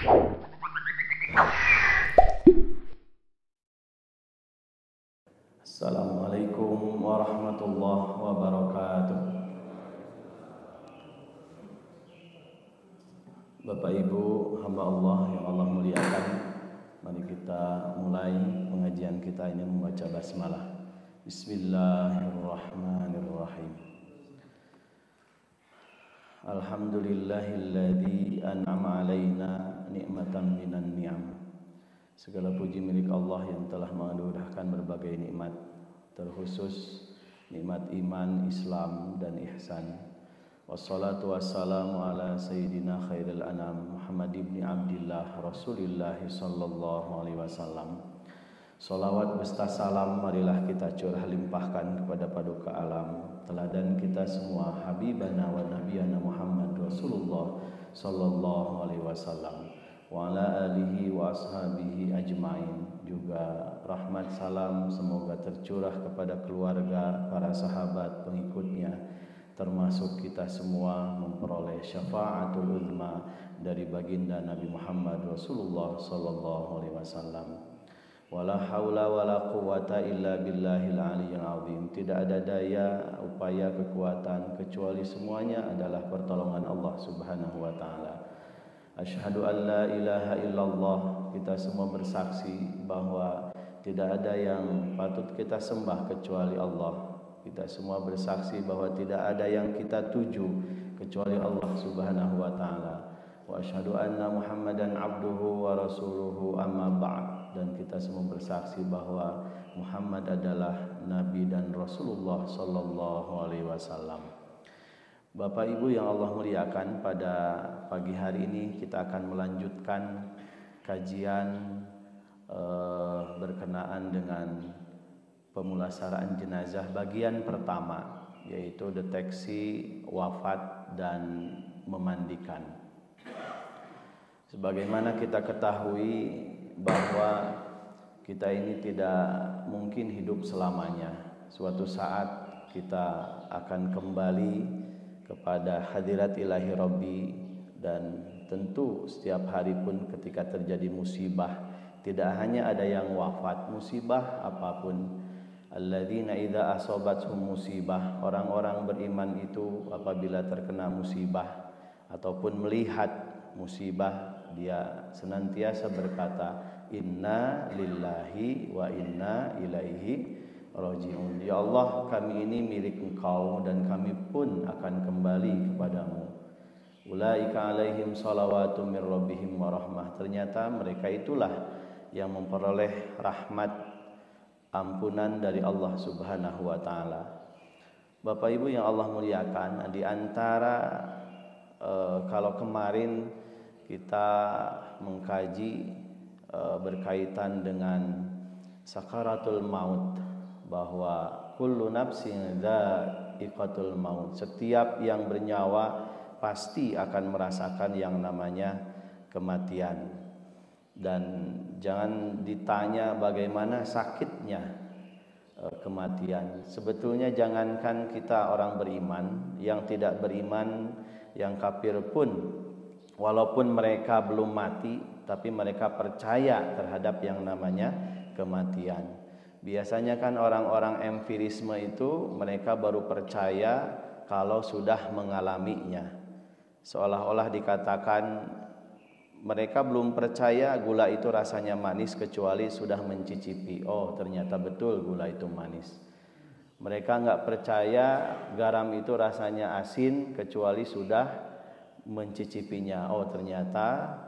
Assalamualaikum warahmatullahi wabarakatuh. Bapak Ibu hamba Allah yang Allah muliakan, mari kita mulai pengajian kita ini membaca basmalah. Bismillahirrahmanirrahim. Alhamdulillahilladzi an'ama alaina ni'matan minan ni'am. Segala puji milik Allah yang telah menganugerahkan berbagai nikmat, terkhusus nikmat iman, Islam dan ihsan. Wassalatu wassalamu ala sayyidina khairil anam Muhammad ibn Abdillah Rasulillah sallallahu alaihi wasallam. Salawat beserta salam marilah kita curah limpahkan kepada paduka alam, teladan kita semua, habibana wa nabiyana Muhammad Rasulullah sallallahu alaihi wasallam, wa ala alihi wa ashabihi ajmain. Juga rahmat salam semoga tercurah kepada keluarga, para sahabat, pengikutnya, termasuk kita semua memperoleh syafaatul uzma dari baginda Nabi Muhammad Rasulullah sallallahu alaihi wasallam. Wala haula wala quwata illa billahil aliyyil azim. Tidak ada daya, upaya, kekuatan kecuali semuanya adalah pertolongan Allah Subhanahu wa taala. Asyhadu an la ilaha illallah. Kita semua bersaksi bahwa tidak ada yang patut kita sembah kecuali Allah. Kita semua bersaksi bahwa tidak ada yang kita tuju kecuali Allah Subhanahu wa taala. Wa asyhadu anna Muhammadan abduhu wa rasuluhu amma ba'd. Dan kita semua bersaksi bahwa Muhammad adalah nabi dan Rasulullah sallallahu alaihi wasallam. Bapak Ibu yang Allah muliakan, pada pagi hari ini kita akan melanjutkan kajian berkenaan dengan pemulasaraan jenazah bagian pertama, yaitu deteksi, wafat, dan memandikan. Sebagaimana kita ketahui bahwa kita ini tidak mungkin hidup selamanya. Suatu saat kita akan kembali kepada hadirat ilahi Rabbi, dan tentu setiap hari pun ketika terjadi musibah, tidak hanya ada yang wafat, musibah apapun. Alladzina idza asabathum musibah, orang-orang beriman itu apabila terkena musibah ataupun melihat musibah, dia senantiasa berkata, inna lillahi wa inna ilaihi raji'un. Ya Allah, kami ini milik Engkau dan kami pun akan kembali kepadamu. Ulaika alaihim salawatu mir rabbihim wa rahmah. Ternyata mereka itulah yang memperoleh rahmat, ampunan dari Allah Subhanahu wa taala. Bapak Ibu yang Allah muliakan, di antara kalau kemarin kita mengkaji berkaitan dengan sakaratul maut, bahwa kullu nafsin dha'iqatul maut, setiap yang bernyawa pasti akan merasakan yang namanya kematian. Dan jangan ditanya bagaimana sakitnya kematian. Sebetulnya jangankan kita orang beriman, yang tidak beriman, yang kafir pun, walaupun mereka belum mati, tapi mereka percaya terhadap yang namanya kematian. Biasanya kan orang-orang empirisme itu mereka baru percaya kalau sudah mengalaminya. Seolah-olah dikatakan mereka belum percaya gula itu rasanya manis kecuali sudah mencicipi. Oh, ternyata betul gula itu manis. Mereka nggak percaya garam itu rasanya asin kecuali sudah mencicipinya. Oh, ternyata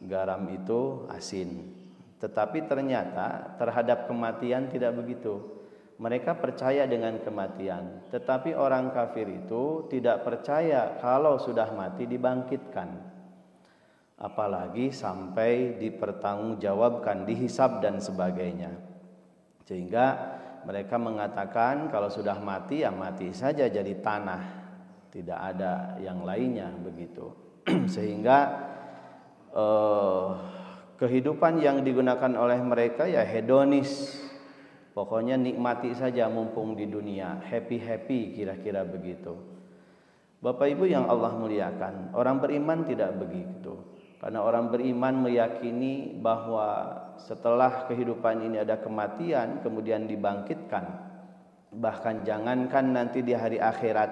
garam itu asin. Tetapi ternyata terhadap kematian tidak begitu. Mereka percaya dengan kematian, tetapi orang kafir itu tidak percaya kalau sudah mati dibangkitkan, apalagi sampai dipertanggungjawabkan, dihisab dan sebagainya. Sehingga mereka mengatakan kalau sudah mati ya mati saja jadi tanah, tidak ada yang lainnya begitu. Sehingga kehidupan yang digunakan oleh mereka ya hedonis. Pokoknya nikmati saja mumpung di dunia, happy-happy kira-kira begitu. Bapak Ibu yang Allah muliakan, orang beriman tidak begitu. Karena orang beriman meyakini bahwa setelah kehidupan ini ada kematian, kemudian dibangkitkan. Bahkan jangankan nanti di hari akhirat,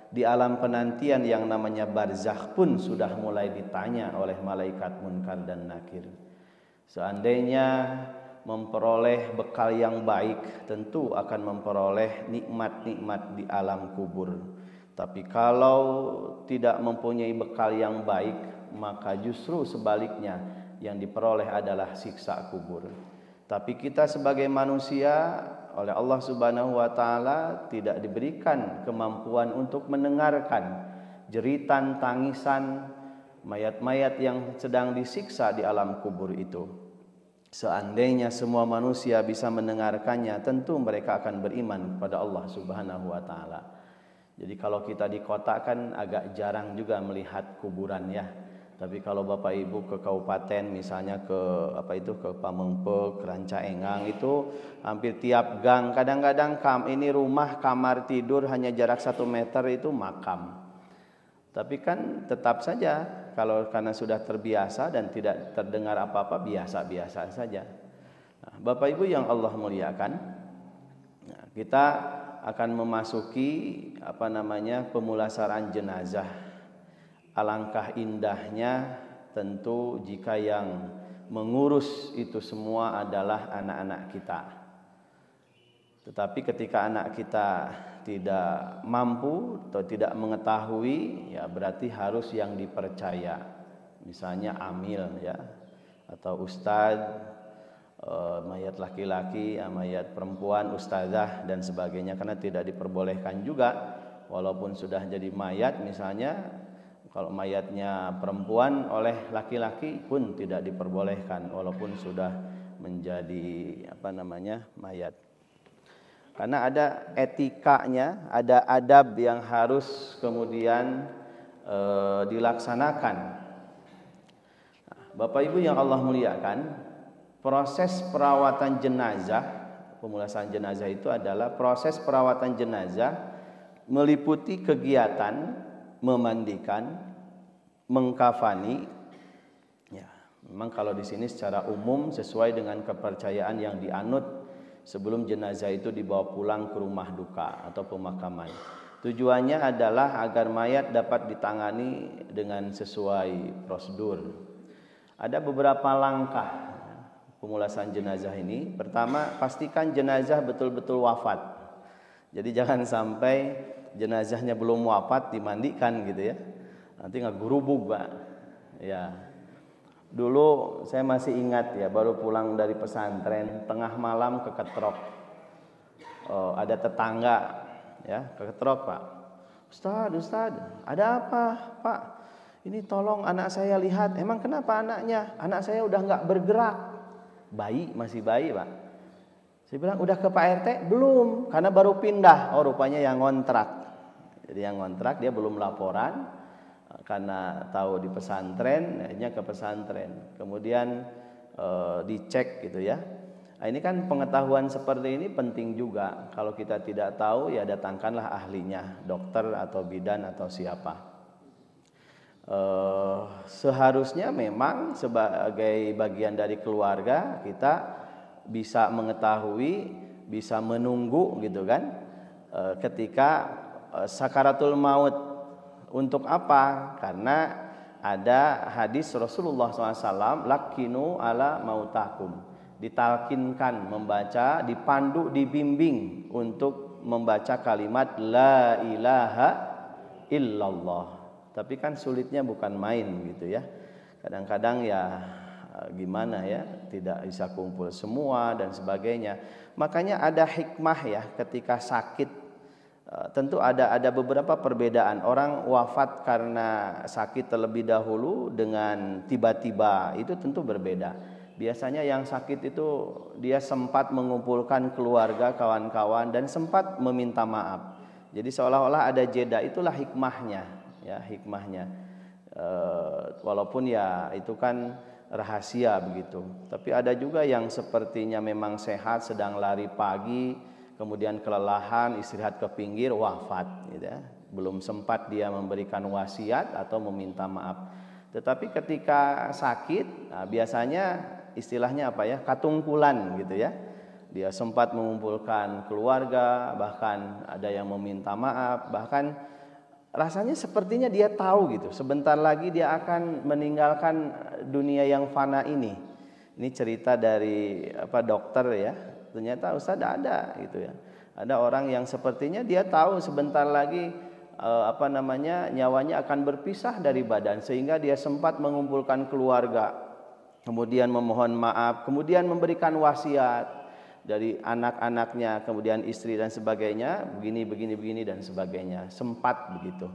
di alam penantian yang namanya barzakh pun sudah mulai ditanya oleh malaikat Munkar dan Nakir. Seandainya memperoleh bekal yang baik, tentu akan memperoleh nikmat-nikmat di alam kubur. Tapi kalau tidak mempunyai bekal yang baik, maka justru sebaliknya yang diperoleh adalah siksa kubur. Tapi kita sebagai manusia oleh Allah Subhanahu wa taala tidak diberikan kemampuan untuk mendengarkan jeritan tangisan mayat-mayat yang sedang disiksa di alam kubur itu. Seandainya semua manusia bisa mendengarkannya, tentu mereka akan beriman kepada Allah Subhanahu wa taala. Jadi kalau kita di kota kan agak jarang juga melihat kuburan ya. Tapi kalau Bapak Ibu ke kabupaten misalnya ke ke Pamengpeuk, Ranca Engang itu hampir tiap gang, kadang-kadang ini rumah kamar tidur hanya jarak 1 meter itu makam. Tapi kan tetap saja kalau karena sudah terbiasa dan tidak terdengar apa-apa, biasa-biasa saja. Nah, Bapak Ibu yang Allah muliakan, kita akan memasuki pemulasaran jenazah. Alangkah indahnya tentu jika yang mengurus itu semua adalah anak-anak kita. Tetapi ketika anak kita tidak mampu atau tidak mengetahui, ya berarti harus yang dipercaya. Misalnya amil ya, atau ustadz, mayat laki-laki, mayat perempuan, ustazah dan sebagainya, karena tidak diperbolehkan juga walaupun sudah jadi mayat misalnya. Kalau mayatnya perempuan oleh laki-laki pun tidak diperbolehkan walaupun sudah menjadi mayat. Karena ada etikanya, ada adab yang harus kemudian dilaksanakan. Bapak Ibu yang Allah muliakan, proses perawatan jenazah, pemulasaran jenazah itu adalah proses perawatan jenazah meliputi kegiatan memandikan, mengkafani. Ya, memang kalau di sini secara umum sesuai dengan kepercayaan yang dianut sebelum jenazah itu dibawa pulang ke rumah duka atau pemakaman. Tujuannya adalah agar mayat dapat ditangani dengan sesuai prosedur. Ada beberapa langkah pemulasaran jenazah ini. Pertama, pastikan jenazah betul-betul wafat. Jadi jangan sampai jenazahnya belum wafat dimandikan gitu ya, nanti ngegurubuk Pak ya. Dulu saya masih ingat ya, baru pulang dari pesantren tengah malam keketrok, ada tetangga ya keketrok, Pak, Ustadz ada apa Pak, ini tolong anak saya lihat. Emang kenapa anaknya? Anak saya udah nggak bergerak, masih bayi Pak. Saya bilang udah ke Pak RT? Belum, karena baru pindah. Oh rupanya yang ngontrak. Jadi yang ngontrak dia belum laporan karena tahu di pesantren, akhirnya ke pesantren. Kemudian dicek gitu ya. Nah, ini kan pengetahuan seperti ini penting juga. Kalau kita tidak tahu ya datangkanlah ahlinya, dokter atau bidan atau siapa. Seharusnya memang sebagai bagian dari keluarga kita bisa mengetahui, bisa menunggu gitu kan, ketika sakaratul maut. Untuk apa? Karena ada hadis Rasulullah SAW, lakinu ala mautakum, ditalkinkan membaca, dipandu, dibimbing untuk membaca kalimat la ilaha illallah. Tapi kan sulitnya bukan main gitu ya. Kadang-kadang ya gimana ya, tidak bisa kumpul semua dan sebagainya. Makanya ada hikmah ya ketika sakit. Tentu ada beberapa perbedaan. Orang wafat karena sakit terlebih dahulu dengan tiba-tiba itu tentu berbeda. Biasanya yang sakit itu dia sempat mengumpulkan keluarga, kawan-kawan dan sempat meminta maaf. Jadi seolah-olah ada jeda, itulah hikmahnya ya, hikmahnya. Walaupun ya itu kan rahasia begitu. Tapi ada juga yang sepertinya memang sehat, sedang lari pagi, kemudian kelelahan, istirahat ke pinggir, wafat gitu ya. Belum sempat dia memberikan wasiat atau meminta maaf. Tetapi ketika sakit, nah biasanya istilahnya apa ya, katungkulan gitu ya. Dia sempat mengumpulkan keluarga, bahkan ada yang meminta maaf, bahkan rasanya sepertinya dia tahu gitu, sebentar lagi dia akan meninggalkan dunia yang fana ini. Ini cerita dari dokter ya. Ternyata Ustaz ada gitu ya. Ada orang yang sepertinya dia tahu sebentar lagi nyawanya akan berpisah dari badan, sehingga dia sempat mengumpulkan keluarga, kemudian memohon maaf, kemudian memberikan wasiat dari anak-anaknya, kemudian istri dan sebagainya, begini dan sebagainya, sempat begitu.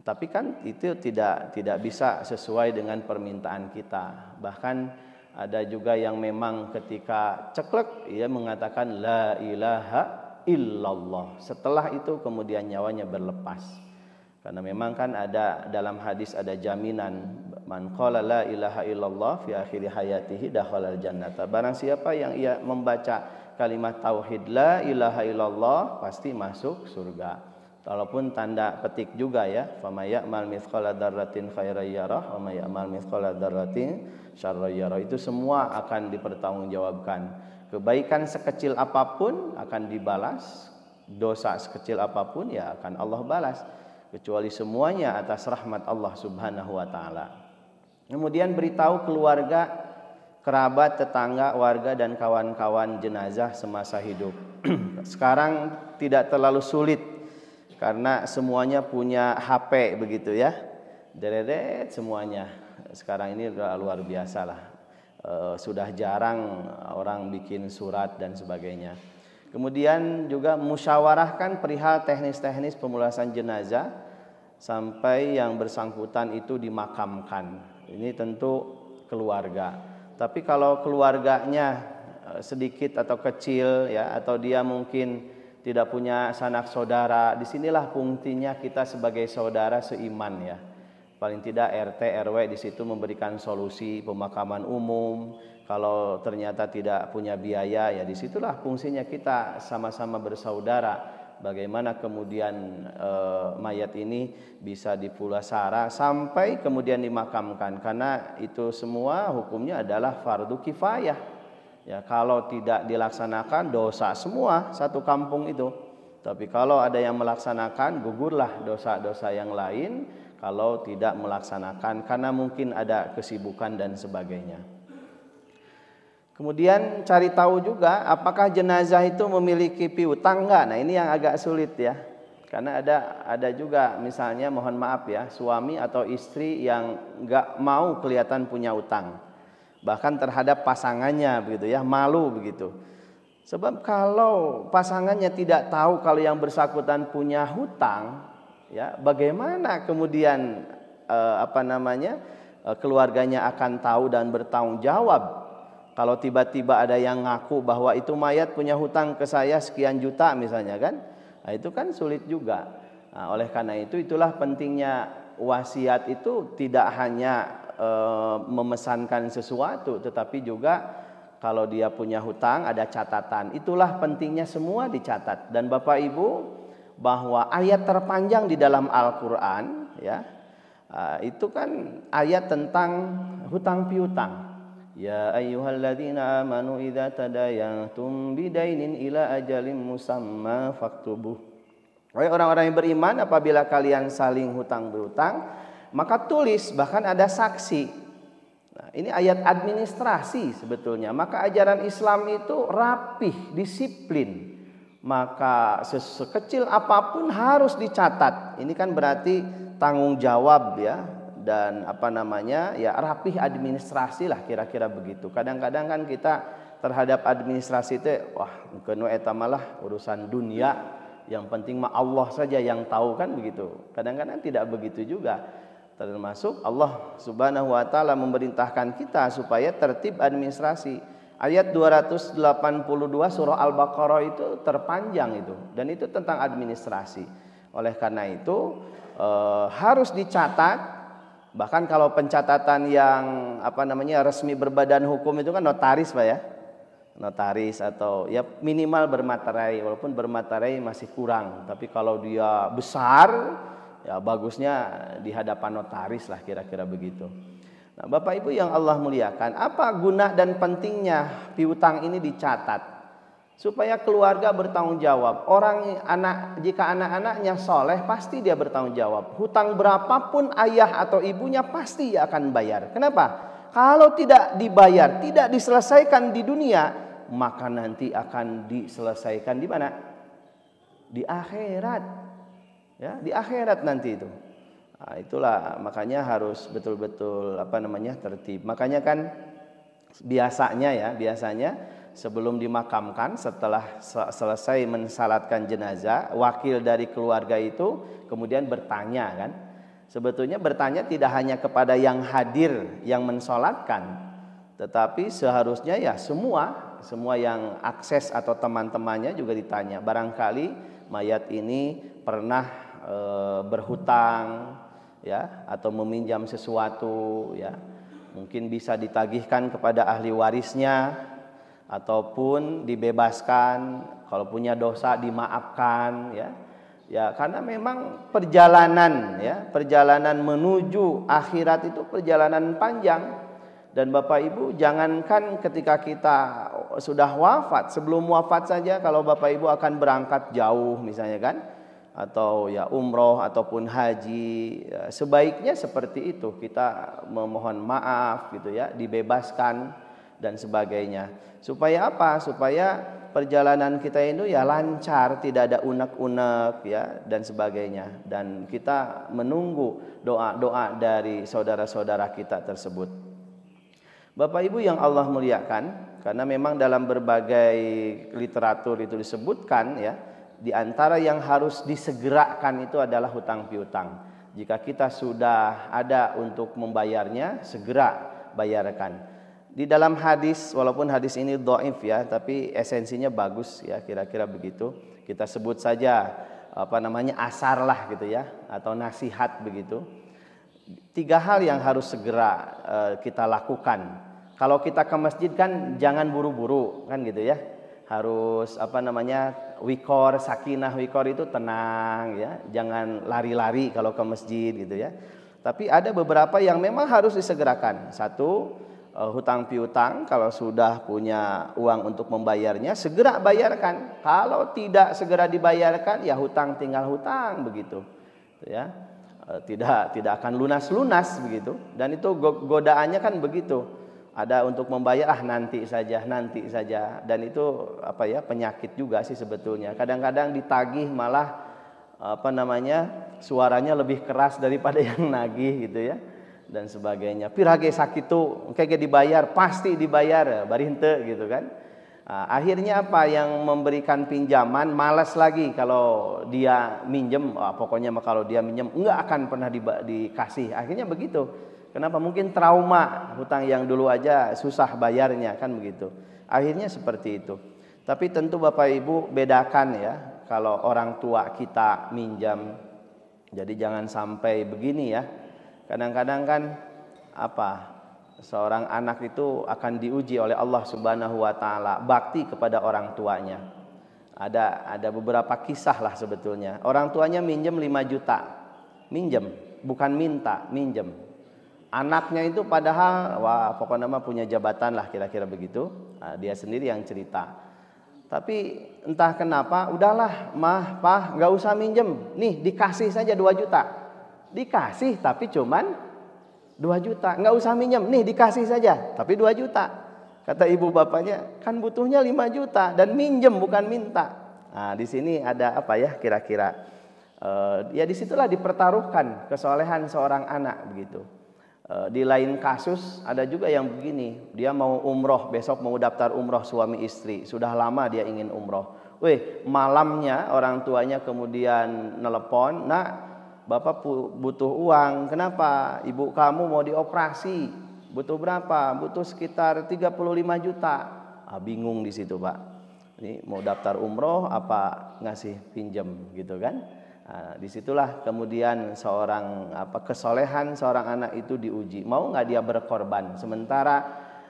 Tapi kan itu tidak bisa sesuai dengan permintaan kita. Bahkan ada juga yang memang ketika ceklek ia mengatakan la ilaha illallah. Setelah itu kemudian nyawanya berlepas. Karena memang kan ada dalam hadis ada jaminan, man qala la ilaha illallah fi akhir hayatihi dakhalal jannata. Barang siapa yang ia membaca kalimat tauhid la ilaha illallah pasti masuk surga. Walaupun tanda petik juga ya, famay ya'mal mithqala dzarratin khairan yarah wa may ya'mal mithqala dzarratin syarran yarah. Itu semua akan dipertanggungjawabkan. Kebaikan sekecil apapun akan dibalas, dosa sekecil apapun ya akan Allah balas, kecuali semuanya atas rahmat Allah Subhanahu wa taala. Kemudian beritahu keluarga, kerabat, tetangga, warga dan kawan-kawan jenazah semasa hidup. Sekarang tidak terlalu sulit karena semuanya punya HP begitu ya. Deret semuanya. Sekarang ini luar biasa lah. Sudah jarang orang bikin surat dan sebagainya. Kemudian juga musyawarahkan perihal teknis-teknis pemulasan jenazah sampai yang bersangkutan itu dimakamkan. Ini tentu keluarga. Tapi kalau keluarganya sedikit atau kecil ya, atau dia mungkin tidak punya sanak saudara, disinilah fungsinya kita sebagai saudara seiman ya. Paling tidak RT RW di situ memberikan solusi pemakaman umum. Kalau ternyata tidak punya biaya ya disitulah fungsinya kita sama-sama bersaudara. Bagaimana kemudian mayat ini bisa dipulasara sampai kemudian dimakamkan, karena itu semua hukumnya adalah fardu kifayah. Ya, kalau tidak dilaksanakan dosa semua satu kampung itu. Tapi kalau ada yang melaksanakan, gugurlah dosa-dosa yang lain kalau tidak melaksanakan karena mungkin ada kesibukan dan sebagainya. Kemudian cari tahu juga apakah jenazah itu memiliki piutang enggak. Nah, ini yang agak sulit ya. Karena ada juga misalnya, mohon maaf ya, suami atau istri yang enggak mau kelihatan punya utang. Bahkan terhadap pasangannya begitu ya, malu begitu. Sebab kalau pasangannya tidak tahu kalau yang bersangkutan punya hutang, ya, bagaimana kemudian keluarganya akan tahu dan bertanggung jawab kalau tiba-tiba ada yang ngaku bahwa itu mayat punya hutang ke saya sekian juta misalnya kan? Nah, itu kan sulit juga. Nah, oleh karena itu itulah pentingnya wasiat itu tidak hanya memesankan sesuatu, tetapi juga kalau dia punya hutang ada catatan. Itulah pentingnya semua dicatat. Dan Bapak Ibu, bahwa ayat terpanjang di dalam Al-Quran ya, itu kan ayat tentang hutang piutang. Ya ayyuhalladzina amanu idza tadayantum bidainin ila ajalin musamma faktubuh. Wahai orang-orang yang beriman, apabila kalian saling hutang berhutang, maka tulis, bahkan ada saksi. Nah, ini ayat administrasi sebetulnya. Maka ajaran Islam itu rapih, disiplin. Maka sekecil apapun harus dicatat. Ini kan berarti tanggung jawab ya, dan ya rapih administrasi lah, kira-kira begitu. Kadang-kadang kan kita terhadap administrasi itu wah kenu eta malah urusan dunia, yang penting mah Allah saja yang tahu kan begitu. Kadang-kadang tidak begitu juga. Termasuk Allah Subhanahu wa taala memerintahkan kita supaya tertib administrasi. Ayat 282 surah Al-Baqarah itu terpanjang itu, dan itu tentang administrasi. Oleh karena itu harus dicatat. Bahkan kalau pencatatan yang resmi berbadan hukum itu kan notaris Pak ya. Notaris atau ya minimal bermaterai, walaupun bermaterai masih kurang. Tapi kalau dia besar Ya bagusnya di hadapan notaris lah kira-kira begitu. Nah, Bapak Ibu yang Allah muliakan, apa guna dan pentingnya piutang ini dicatat? Supaya keluarga bertanggung jawab. Jika anak-anaknya soleh pasti dia bertanggung jawab. Hutang berapapun ayah atau ibunya pasti akan bayar. Kenapa? Kalau tidak dibayar, tidak diselesaikan di dunia, maka nanti akan diselesaikan di mana? Di akhirat. Ya, di akhirat nanti itu. Nah, itulah makanya harus betul-betul tertib. Makanya kan biasanya sebelum dimakamkan, setelah selesai mensalatkan jenazah, wakil dari keluarga itu kemudian bertanya kan. Sebetulnya bertanya tidak hanya kepada yang hadir yang mensolatkan, tetapi seharusnya ya semua yang akses atau teman-temannya juga ditanya. Barangkali mayat ini pernah berhutang ya, atau meminjam sesuatu ya, mungkin bisa ditagihkan kepada ahli warisnya ataupun dibebaskan, kalau punya dosa dimaafkan ya karena memang perjalanan menuju akhirat itu perjalanan panjang. Dan Bapak Ibu jangankan ketika kita sudah wafat, sebelum wafat saja kalau Bapak Ibu akan berangkat jauh misalnya kan, atau ya umroh ataupun haji, ya, sebaiknya seperti itu, kita memohon maaf gitu ya, dibebaskan dan sebagainya. Supaya apa? Supaya perjalanan kita itu ya lancar, tidak ada unek-unek ya dan sebagainya, dan kita menunggu doa-doa dari saudara-saudara kita tersebut. Bapak Ibu yang Allah muliakan, karena memang dalam berbagai literatur itu disebutkan ya, di antara yang harus disegerakan itu adalah hutang piutang. Jika kita sudah ada untuk membayarnya, segera bayarkan. Di dalam hadis, walaupun hadis ini dhaif ya, tapi esensinya bagus ya, kira-kira begitu. Kita sebut saja asar lah gitu ya, atau nasihat begitu. 3 hal yang harus segera kita lakukan. Kalau kita ke masjid kan jangan buru-buru kan gitu ya. Harus wikor, sakinah, wikor itu tenang ya, jangan lari-lari kalau ke masjid gitu ya. Tapi ada beberapa yang memang harus disegerakan. Satu, hutang piutang, kalau sudah punya uang untuk membayarnya segera bayarkan. Kalau tidak segera dibayarkan ya hutang tinggal hutang begitu ya. Tidak akan lunas-lunas begitu. Dan itu godaannya kan begitu. Ada untuk membayar nanti saja, dan itu penyakit juga sih sebetulnya. Kadang-kadang ditagih malah suaranya lebih keras daripada yang nagih gitu ya, dan sebagainya. Pirage sakitu kayak dibayar, pasti dibayar bari henteu gitu kan. Akhirnya apa, yang memberikan pinjaman malas lagi kalau dia minjem, pokoknya kalau dia minjem enggak akan pernah dikasih. Akhirnya begitu. Kenapa? Mungkin trauma, hutang yang dulu aja susah bayarnya kan begitu. Akhirnya seperti itu. Tapi tentu Bapak Ibu bedakan ya, kalau orang tua kita minjam. Jadi jangan sampai begini ya. Kadang-kadang kan seorang anak itu akan diuji oleh Allah Subhanahu wa taala bakti kepada orang tuanya. Ada beberapa kisah lah sebetulnya. Orang tuanya minjem 5 juta. Minjem, bukan minta, minjem. Anaknya itu padahal pokoknya punya jabatan lah kira-kira begitu. Dia sendiri yang cerita. Tapi entah kenapa, udahlah mah, pah, gak usah minjem. Nih dikasih saja 2 juta. Dikasih tapi cuman 2 juta. Gak usah minjem, nih dikasih saja. Tapi 2 juta. Kata ibu bapaknya, kan butuhnya 5 juta. Dan minjem bukan minta. Nah di sini ada apa ya kira-kira. Ya disitulah dipertaruhkan kesolehan seorang anak begitu. Di lain kasus ada juga yang begini, dia mau umroh, besok mau daftar umroh suami istri, sudah lama dia ingin umroh. Malamnya orang tuanya kemudian nelepon, nak bapak butuh uang, kenapa? Ibu kamu mau dioperasi, butuh berapa? Butuh sekitar 35 juta. Bingung di situ pak, ini mau daftar umroh apa ngasih pinjam gitu kan? Disitulah kemudian kesolehan seorang anak itu diuji. Mau nggak dia berkorban? Sementara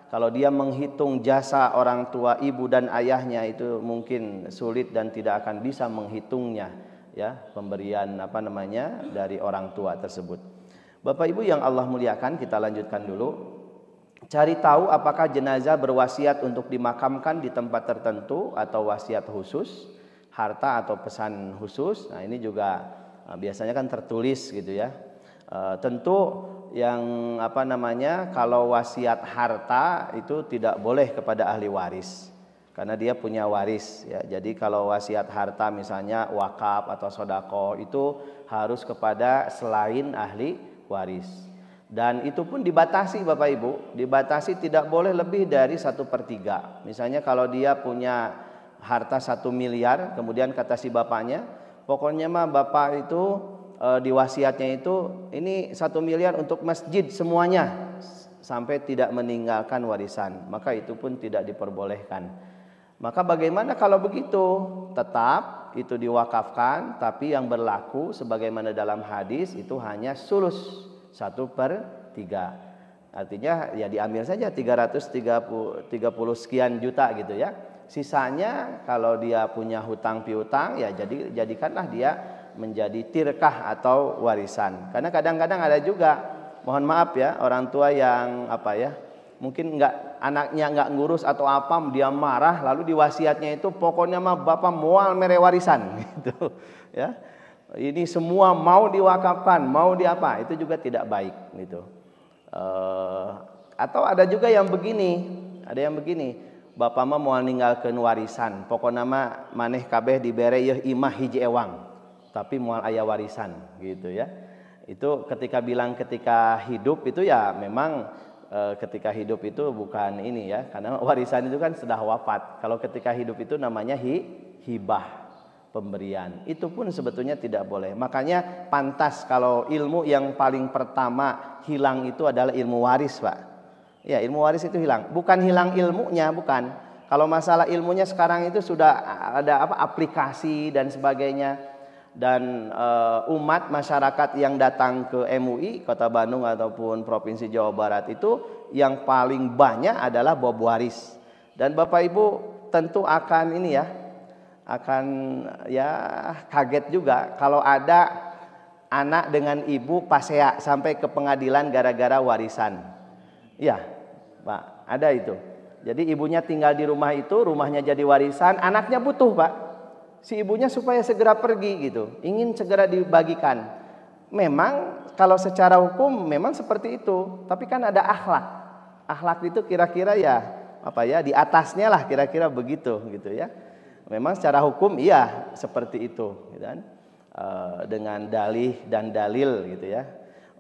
kalau dia menghitung jasa orang tua, ibu dan ayahnya itu mungkin sulit dan tidak akan bisa menghitungnya. ya, pemberian dari orang tua tersebut. Bapak Ibu yang Allah muliakan, kita lanjutkan dulu. Cari tahu apakah jenazah berwasiat untuk dimakamkan di tempat tertentu atau wasiat khusus, harta atau pesan khusus. Nah, ini juga biasanya kan tertulis gitu ya. Tentu yang kalau wasiat harta itu tidak boleh kepada ahli waris, karena dia punya waris ya. Jadi kalau wasiat harta misalnya wakaf atau sodako itu harus kepada selain ahli waris. Dan itu pun dibatasi Bapak Ibu, dibatasi tidak boleh lebih dari 1/3. Misalnya kalau dia punya harta 1 miliar, kemudian kata si bapaknya, pokoknya mah bapak itu di wasiatnya itu ini 1 miliar untuk masjid semuanya, sampai tidak meninggalkan warisan, maka itu pun tidak diperbolehkan. Maka bagaimana kalau begitu? Tetap itu diwakafkan, tapi yang berlaku sebagaimana dalam hadis itu hanya sulus, 1/3. Artinya ya diambil saja 330 sekian juta gitu ya. Sisanya kalau dia punya hutang piutang ya jadikanlah dia menjadi tirkah atau warisan. Karena kadang-kadang ada juga, mohon maaf ya, orang tua yang mungkin anaknya nggak ngurus atau apa, dia marah lalu di wasiatnya itu pokoknya mah bapak moal mere warisan gitu ya. Ini semua mau diwakafkan, mau itu juga tidak baik gitu. Atau ada juga yang begini, bapak mah mau ninggalkeun warisan, pokoknya mah maneh kabeh dibere yeuh imah hiji ewang, tapi moal aya warisan gitu ya. Itu ketika hidup itu ya memang ketika hidup itu bukan ini ya, karena warisan itu kan sudah wafat. Kalau ketika hidup itu namanya hibah, pemberian. Itu pun sebetulnya tidak boleh. Makanya pantas kalau ilmu yang paling pertama hilang itu adalah ilmu waris, Pak. Ya, ilmu waris itu hilang. Bukan hilang ilmunya, bukan. Kalau masalah ilmunya sekarang itu sudah ada aplikasi dan sebagainya. Dan umat masyarakat yang datang ke MUI Kota Bandung ataupun Provinsi Jawa Barat itu yang paling banyak adalah bab waris. Dan Bapak Ibu tentu akan kaget juga kalau ada anak dengan ibu pasea sampai ke pengadilan gara-gara warisan. Iya, Pak, ada itu. Jadi ibunya tinggal di rumah itu, rumahnya jadi warisan, anaknya butuh, Pak. Si ibunya supaya segera pergi gitu, ingin segera dibagikan. Memang kalau secara hukum memang seperti itu, tapi kan ada akhlak. Akhlak itu kira-kira di atasnya lah kira-kira begitu gitu ya. Memang secara hukum iya seperti itu gitu kan? Dengan dalih dan dalil gitu ya.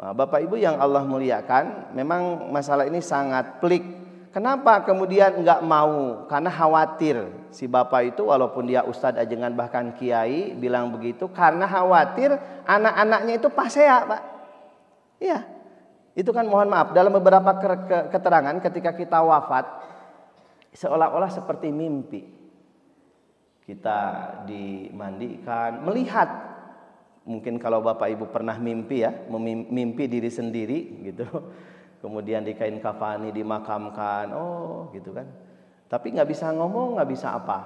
Bapak Ibu yang Allah muliakan, memang masalah ini sangat pelik. Kenapa kemudian enggak mau? Karena khawatir si bapak itu walaupun dia ustadz ajengan bahkan kiai bilang begitu, karena khawatir anak-anaknya itu pasea, Pak. Iya. Itu kan mohon maaf dalam beberapa keterangan ketika kita wafat seolah-olah seperti mimpi. Kita dimandikan, melihat, mungkin kalau Bapak Ibu pernah mimpi ya, mimpi diri sendiri gitu, kemudian di kain kafani dimakamkan, gitu kan, tapi nggak bisa ngomong, nggak bisa apa,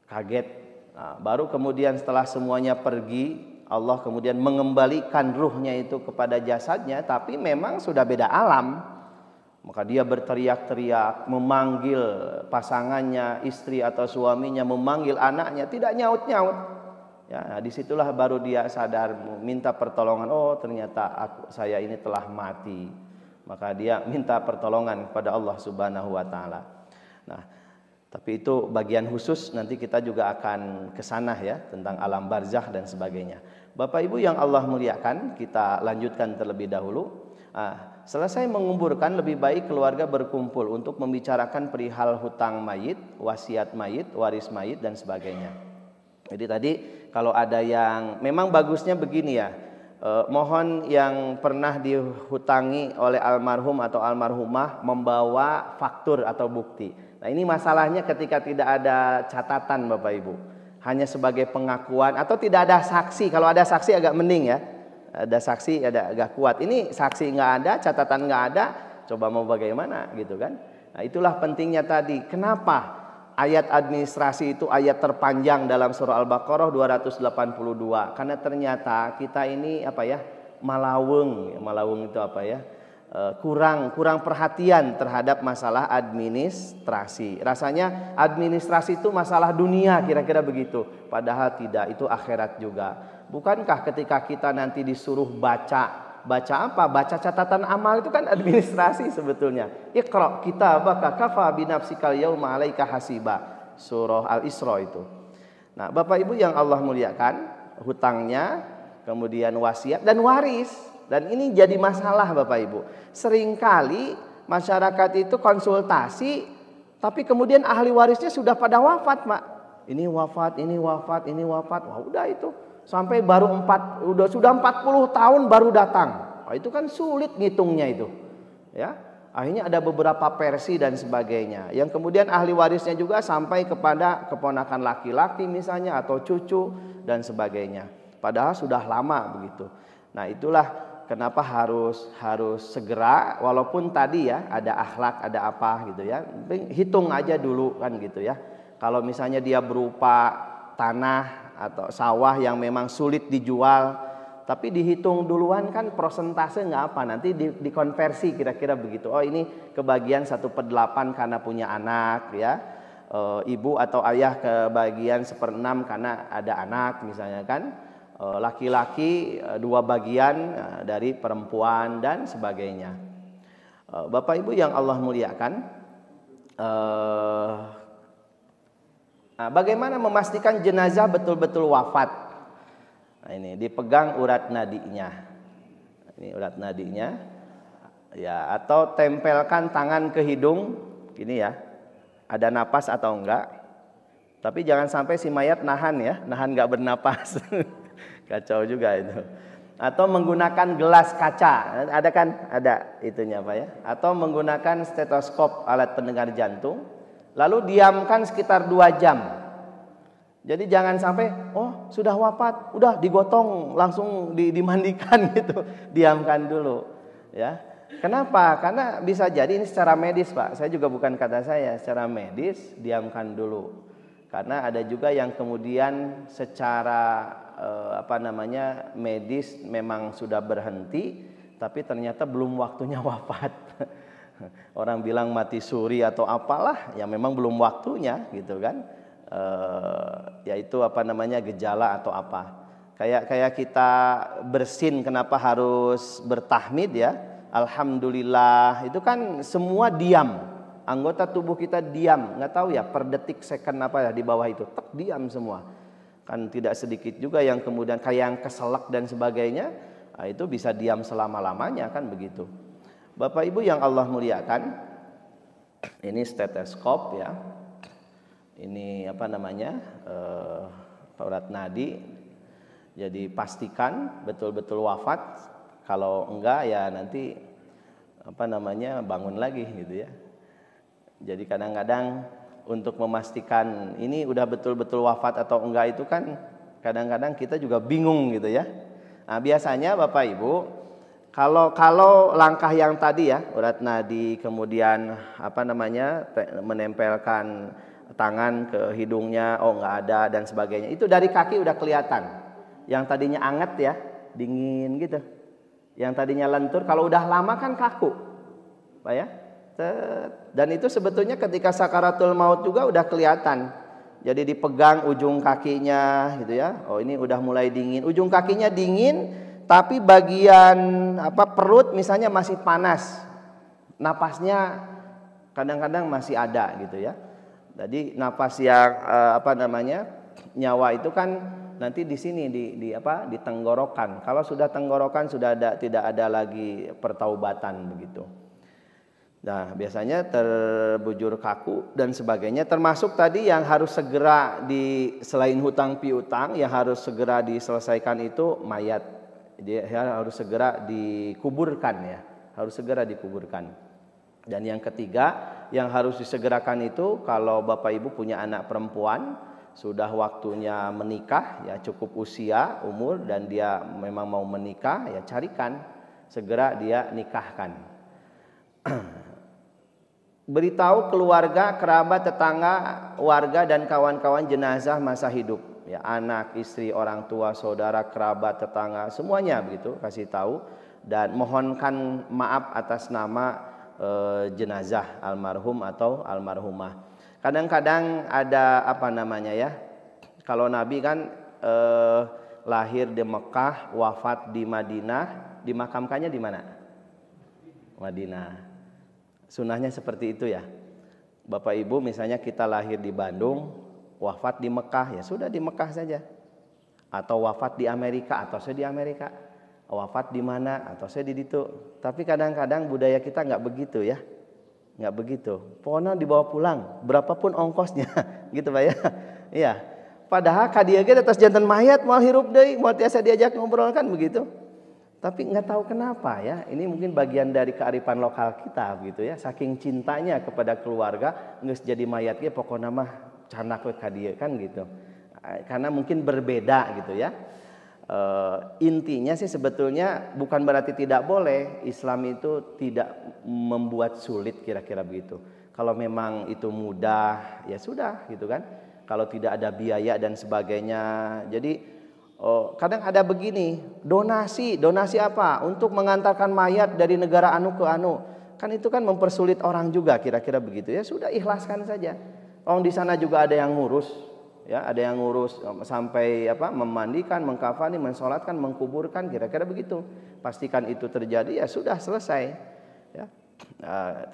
kaget. Nah, baru kemudian setelah semuanya pergi, Allah kemudian mengembalikan ruhnya itu kepada jasadnya, tapi memang sudah beda alam. Maka dia berteriak-teriak, memanggil pasangannya, istri atau suaminya, memanggil anaknya, tidak nyaut-nyaut. Ya, nah disitulah baru dia sadar, minta pertolongan. Oh, ternyata saya ini telah mati. Maka dia minta pertolongan kepada Allah Subhanahu wa taala. Nah, tapi itu bagian khusus, nanti kita juga akan ke sana ya, tentang alam barzakh dan sebagainya. Bapak Ibu yang Allah muliakan, kita lanjutkan terlebih dahulu. Selesai menguburkan, lebih baik keluarga berkumpul untuk membicarakan perihal hutang mayit, wasiat mayit, waris mayit dan sebagainya. Jadi tadi kalau ada yang memang bagusnya begini ya, mohon yang pernah dihutangi oleh almarhum atau almarhumah membawa faktur atau bukti. Nah ini masalahnya ketika tidak ada catatan Bapak Ibu, hanya sebagai pengakuan atau tidak ada saksi. Kalau ada saksi agak mending ya. Ada saksi agak kuat. Ini saksi nggak ada, catatan nggak ada, coba mau bagaimana gitu kan. Nah itulah pentingnya tadi. Kenapa ayat administrasi itu ayat terpanjang dalam surah Al-Baqarah 282. Karena ternyata kita ini apa ya, malaweng. Malaweng itu apa ya? Kurang perhatian terhadap masalah administrasi. Rasanya administrasi itu masalah dunia, kira-kira begitu. Padahal tidak, itu akhirat juga. Bukankah ketika kita nanti disuruh baca apa? Baca catatan amal itu kan administrasi sebetulnya. Iqra kitabaka kafa binafsikal yauma 'alaika hasiba. Surah Al-Isra itu. Nah, Bapak Ibu yang Allah muliakan, hutangnya, kemudian wasiat dan waris. Dan ini jadi masalah Bapak Ibu. Seringkali masyarakat itu konsultasi, tapi kemudian ahli warisnya sudah pada wafat, Mak. Ini wafat, ini wafat, ini wafat. Wah, udah itu. Sampai baru sudah 40 tahun baru datang. Wah, itu kan sulit ngitungnya itu. Ya. Akhirnya ada beberapa versi dan sebagainya. Yang kemudian ahli warisnya juga sampai kepada keponakan laki-laki misalnya atau cucu dan sebagainya. Padahal sudah lama begitu. Nah, itulah kenapa harus segera, walaupun tadi ya ada akhlak, ada apa gitu ya. Hitung aja dulu kan gitu ya. Kalau misalnya dia berupa tanah atau sawah yang memang sulit dijual, tapi dihitung duluan kan prosentase nggak apa, nanti dikonversi kira-kira begitu. Oh, ini kebagian 1/8 karena punya anak ya. Ibu atau ayah kebagian 1/6 karena ada anak misalnya kan. Laki-laki 2 bagian dari perempuan dan sebagainya. Bapak Ibu yang Allah muliakan, bagaimana memastikan jenazah betul-betul wafat? Nah, ini dipegang urat nadinya. Ini urat nadinya. Ya, atau tempelkan tangan ke hidung, gini ya. Ada napas atau enggak? Tapi jangan sampai si mayat nahan nggak bernapas. Kacau juga itu. Atau menggunakan gelas kaca, ada kan? Ada itunya Pak ya. Atau menggunakan stetoskop, alat pendengar jantung, lalu diamkan sekitar 2 jam. Jadi jangan sampai, oh sudah wafat, udah digotong langsung dimandikan gitu. Diamkan dulu, ya. Kenapa? Karena bisa jadi ini secara medis Pak. Saya juga bukan kata saya, secara medis diamkan dulu. Karena ada juga yang kemudian secara medis memang sudah berhenti, tapi ternyata belum waktunya wafat. Orang bilang mati suri atau apalah, ya memang belum waktunya gitu kan. Yaitu gejala atau apa. Kayak kita bersin kenapa harus bertahmid ya? Alhamdulillah, itu kan semua diam. Anggota tubuh kita diam, nggak tahu ya per detik second apa ya di bawah itu, diam semua. Kan tidak sedikit juga yang kemudian kayak yang keselak dan sebagainya, itu bisa diam selama-lamanya kan begitu. Bapak Ibu yang Allah muliakan, ini stetoskop ya. Ini urat nadi. Jadi pastikan betul-betul wafat. Kalau enggak ya nanti bangun lagi gitu ya. Jadi kadang-kadang untuk memastikan ini udah betul-betul wafat atau enggak itu kan kadang-kadang kita juga bingung gitu ya. Nah, biasanya Bapak Ibu kalau langkah yang tadi ya, urat nadi kemudian menempelkan tangan ke hidungnya, oh enggak ada dan sebagainya. Itu dari kaki udah kelihatan. Yang tadinya anget ya, dingin gitu. Yang tadinya lentur kalau udah lama kan kaku. Pak ya? Dan itu sebetulnya ketika sakaratul maut juga udah kelihatan. Jadi dipegang ujung kakinya gitu ya. Oh, ini udah mulai dingin. Ujung kakinya dingin, tapi bagian perut misalnya masih panas. Napasnya kadang-kadang masih ada gitu ya. Jadi napas yang nyawa itu kan nanti di sini di tenggorokan. Kalau sudah tenggorokan sudah tidak ada lagi pertaubatan begitu. Nah, biasanya terbujur kaku dan sebagainya, termasuk tadi yang harus segera selain hutang piutang yang harus segera diselesaikan itu mayat. Jadi harus segera dikuburkan ya, harus segera dikuburkan. Dan yang ketiga yang harus disegerakan itu kalau Bapak Ibu punya anak perempuan sudah waktunya menikah ya, cukup usia umur dan dia memang mau menikah ya, carikan segera dia nikahkan. beritahu keluarga, kerabat, tetangga, warga dan kawan-kawan jenazah masa hidup. Ya, anak, istri, orang tua, saudara, kerabat, tetangga, semuanya begitu kasih tahu dan mohonkan maaf atas nama jenazah almarhum atau almarhumah. Kadang-kadang ada apa namanya ya? Kalau Nabi kan lahir di Mekah, wafat di Madinah, dimakamkannya di mana? Madinah. Sunnahnya seperti itu ya. Bapak Ibu misalnya kita lahir di Bandung, wafat di Mekah, ya sudah di Mekah saja. Atau wafat di Amerika, atau saya di Amerika. Wafat di mana, atau saya di situ. Tapi kadang-kadang budaya kita nggak begitu ya. Nggak begitu. Pokoknya dibawa pulang, berapapun ongkosnya, gitu Pak ya. Iya. Padahal kadia ge atas jantan mayat mau hirup deui, mau tiasa diajak ngobrol kan begitu. Tapi nggak tahu kenapa ya, ini mungkin bagian dari kearifan lokal kita gitu ya. Saking cintanya kepada keluarga, nggak jadi mayatnya pokoknya mah canak we kadia kan gitu. Karena mungkin berbeda gitu ya. Intinya sih sebetulnya bukan berarti tidak boleh. Islam itu tidak membuat sulit kira-kira begitu. Kalau memang itu mudah, ya sudah gitu kan. Kalau tidak ada biaya dan sebagainya, jadi kadang ada begini, donasi apa? Untuk mengantarkan mayat dari negara anu ke anu. Kan itu kan mempersulit orang juga kira-kira begitu ya. Sudah ikhlaskan saja. Di sana juga ada yang ngurus, ya, ada yang ngurus sampai memandikan, mengkafani, mensolatkan, mengkuburkan kira-kira begitu. Pastikan itu terjadi ya sudah selesai. Ya.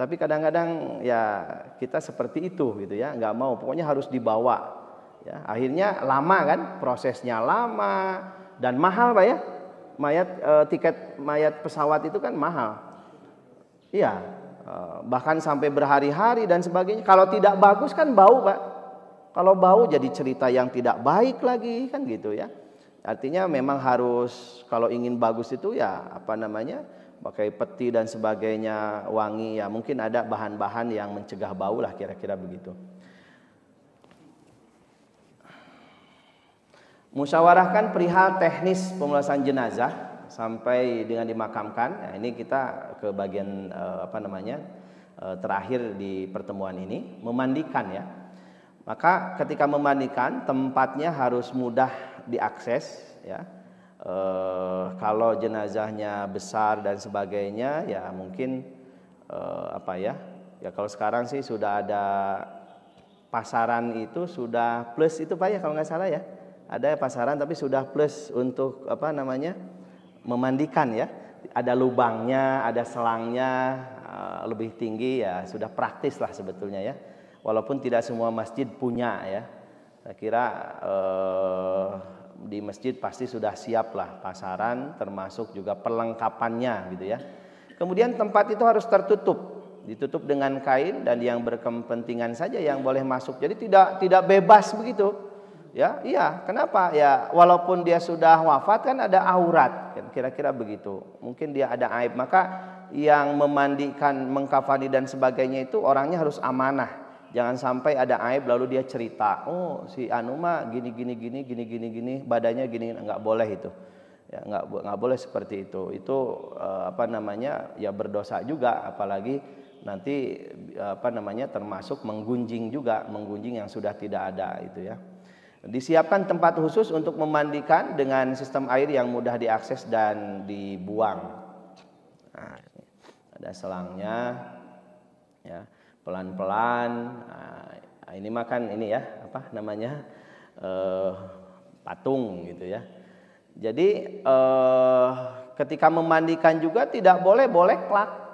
Tapi kadang-kadang ya kita seperti itu gitu ya, nggak mau. Pokoknya harus dibawa. Ya, akhirnya lama kan, prosesnya lama dan mahal Pak ya. Tiket mayat pesawat itu kan mahal. Iya, bahkan sampai berhari-hari dan sebagainya. Kalau tidak bagus kan bau Pak. Kalau bau jadi cerita yang tidak baik lagi kan gitu ya. Artinya memang harus kalau ingin bagus itu ya pakai peti dan sebagainya, wangi ya. Mungkin ada bahan-bahan yang mencegah bau lah kira-kira begitu. Musyawarahkan perihal teknis pemulasaran jenazah sampai dengan dimakamkan. Nah, ini kita ke bagian terakhir di pertemuan ini, memandikan ya. Maka ketika memandikan tempatnya harus mudah diakses ya. Kalau jenazahnya besar dan sebagainya ya mungkin ya kalau sekarang sih sudah ada pasaran itu sudah plus itu Pak ya kalau nggak salah ya. Ada pasaran tapi sudah plus untuk memandikan ya. Ada lubangnya, ada selangnya lebih tinggi ya, sudah praktis lah sebetulnya ya. Walaupun tidak semua masjid punya ya. Saya kira di masjid pasti sudah siap lah pasaran termasuk juga perlengkapannya gitu ya. Kemudian tempat itu harus tertutup, ditutup dengan kain dan yang berkepentingan saja yang boleh masuk. Jadi tidak bebas begitu. Ya, iya. Kenapa? Ya, walaupun dia sudah wafat kan ada aurat, kan kira-kira begitu. Mungkin dia ada aib, maka yang memandikan, mengkafani dan sebagainya itu orangnya harus amanah. Jangan sampai ada aib lalu dia cerita, oh si anu mah gini, badannya gini, enggak boleh itu. Ya, enggak boleh seperti itu. Itu ya berdosa juga, apalagi nanti termasuk menggunjing yang sudah tidak ada itu ya. Disiapkan tempat khusus untuk memandikan dengan sistem air yang mudah diakses dan dibuang. Nah, ada selangnya, ya, pelan-pelan. Nah, ini makan ini ya, patung gitu ya. Jadi ketika memandikan juga tidak boleh klak.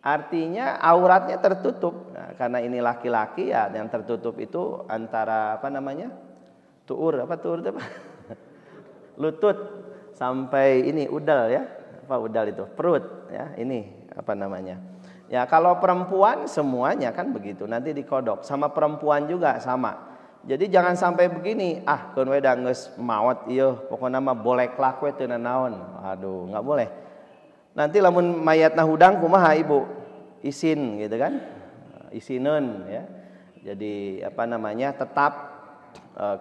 Artinya auratnya tertutup. Nah, karena ini laki-laki ya yang tertutup itu antara tuur lutut sampai ini udal ya. Udal itu? Perut ya. Ini ya kalau perempuan semuanya kan begitu. Nanti dikodok. Sama perempuan juga sama. Jadi jangan sampai begini, keun we da geus maot ieu pokona mah boleh klak we teu naon. Aduh, enggak boleh. Nanti lamun mayatna hudang kumaha ibu? Isin gitu kan? Isineun ya. Jadi tetap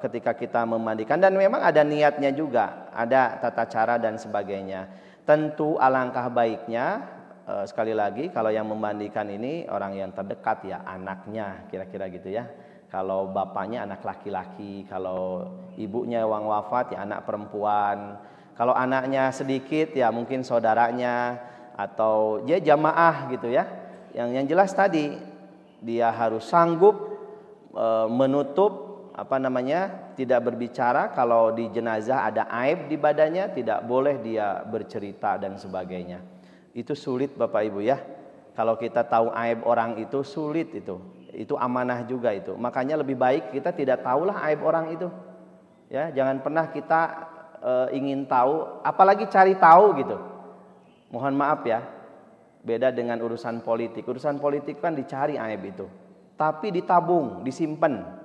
ketika kita memandikan dan memang ada niatnya juga, ada tata cara dan sebagainya. Tentu alangkah baiknya sekali lagi kalau yang memandikan ini orang yang terdekat ya, anaknya kira-kira gitu ya. Kalau bapaknya anak laki-laki, kalau ibunya yang wafat ya anak perempuan. Kalau anaknya sedikit ya mungkin saudaranya atau dia jamaah gitu ya. Yang jelas tadi dia harus sanggup menutup tidak berbicara. Kalau di jenazah ada aib di badannya, tidak boleh dia bercerita dan sebagainya. Itu sulit Bapak Ibu ya. Kalau kita tahu aib orang itu sulit itu amanah juga itu. Makanya lebih baik kita tidak tahulah aib orang itu. Ya, jangan pernah kita ingin tahu, apalagi cari tahu gitu. Mohon maaf ya. Beda dengan urusan politik. Urusan politik kan dicari aib itu. Tapi ditabung, disimpan.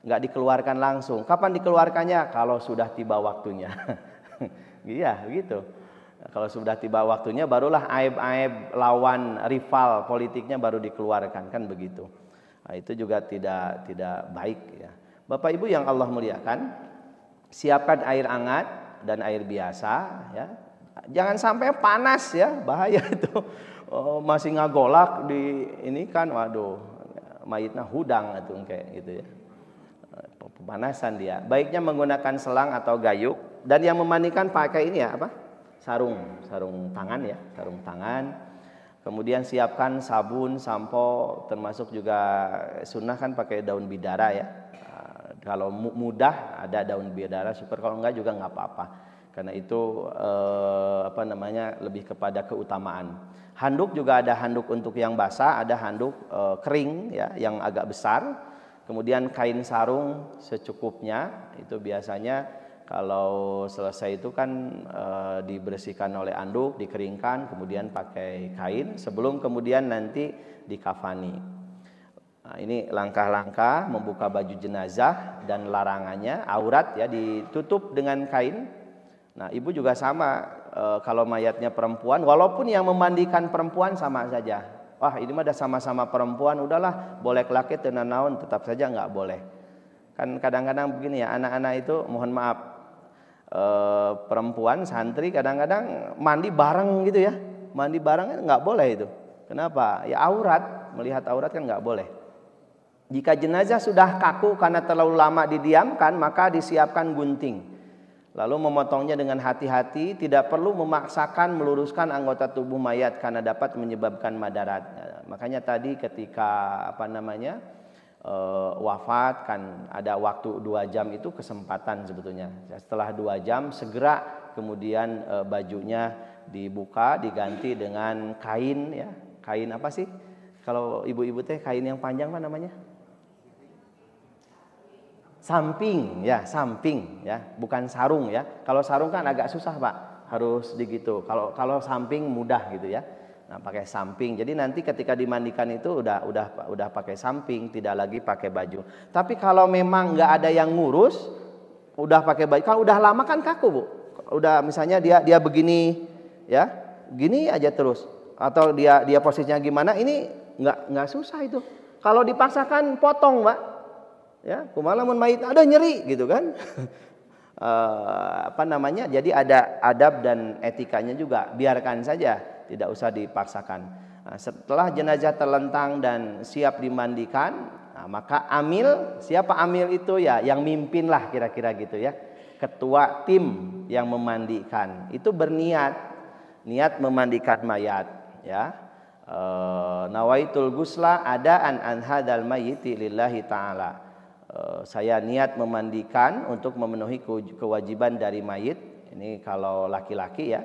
Enggak dikeluarkan langsung. Kapan dikeluarkannya? Kalau sudah tiba waktunya. Iya, begitu. Kalau sudah tiba waktunya barulah aib-aib lawan rival politiknya baru dikeluarkan, kan begitu. Nah, itu juga tidak baik ya. Bapak Ibu yang Allah muliakan, siapkan air hangat dan air biasa ya. Jangan sampai panas ya, bahaya itu. Masih ngagolak di ini kan, waduh, mayitnya hudang itu kayak gitu ya. Pemanasan dia. Baiknya menggunakan selang atau gayung, dan yang memandikan pakai ini ya apa? Sarung tangan ya, sarung tangan. Kemudian siapkan sabun, sampo, termasuk juga sunnah kan pakai daun bidara ya. Kalau mudah ada daun bidara super, kalau enggak juga enggak apa-apa. Karena itu lebih kepada keutamaan. Handuk juga ada handuk untuk yang basah, ada handuk kering ya yang agak besar. Kemudian kain sarung secukupnya, itu biasanya kalau selesai itu kan dibersihkan oleh anduk, dikeringkan, kemudian pakai kain sebelum kemudian nanti dikafani. Nah, ini langkah-langkah membuka baju jenazah dan larangannya, aurat ya ditutup dengan kain. Nah, ibu juga sama, kalau mayatnya perempuan, walaupun yang memandikan perempuan sama saja. Wah, ini mah udah sama-sama perempuan, udahlah boleh laki tenan naon, tetap saja nggak boleh. Kan kadang-kadang begini ya, anak-anak itu mohon maaf, perempuan santri kadang-kadang mandi bareng gitu ya, mandi bareng nggak boleh itu. Kenapa? Ya aurat, melihat aurat kan nggak boleh. Jika jenazah sudah kaku karena terlalu lama didiamkan, maka disiapkan gunting, lalu memotongnya dengan hati-hati. Tidak perlu memaksakan meluruskan anggota tubuh mayat karena dapat menyebabkan madarat. Makanya tadi ketika wafat kan ada waktu 2 jam, itu kesempatan sebetulnya. Setelah 2 jam segera kemudian bajunya dibuka, diganti dengan kain ya. Kain apa sih? Kalau ibu-ibu teh kain yang panjang apa namanya? Samping ya, bukan sarung ya. Kalau sarung kan agak susah Pak, harus digitu. Kalau samping mudah gitu ya. Nah, pakai samping. Jadi nanti ketika dimandikan itu udah pakai samping, tidak lagi pakai baju. Tapi kalau memang nggak ada yang ngurus, udah pakai baju, kan udah lama kan kaku Bu. Udah misalnya dia begini ya, gini aja terus. Atau dia posisinya gimana? Ini nggak susah itu. Kalau dipaksakan potong Pak. Ya, kumaha mun mayit ada nyeri gitu kan. Jadi ada adab dan etikanya juga. Biarkan saja, tidak usah dipaksakan. Nah, setelah jenazah terlentang dan siap dimandikan, maka amil, siapa amil itu ya? Yang mimpin lah kira-kira gitu ya. Ketua tim yang memandikan itu berniat memandikan mayat ya. Nawaitul gusla adaan an hadal mayyiti lillahi ta'ala. Saya niat memandikan untuk memenuhi kewajiban dari mayit. Ini kalau laki-laki ya,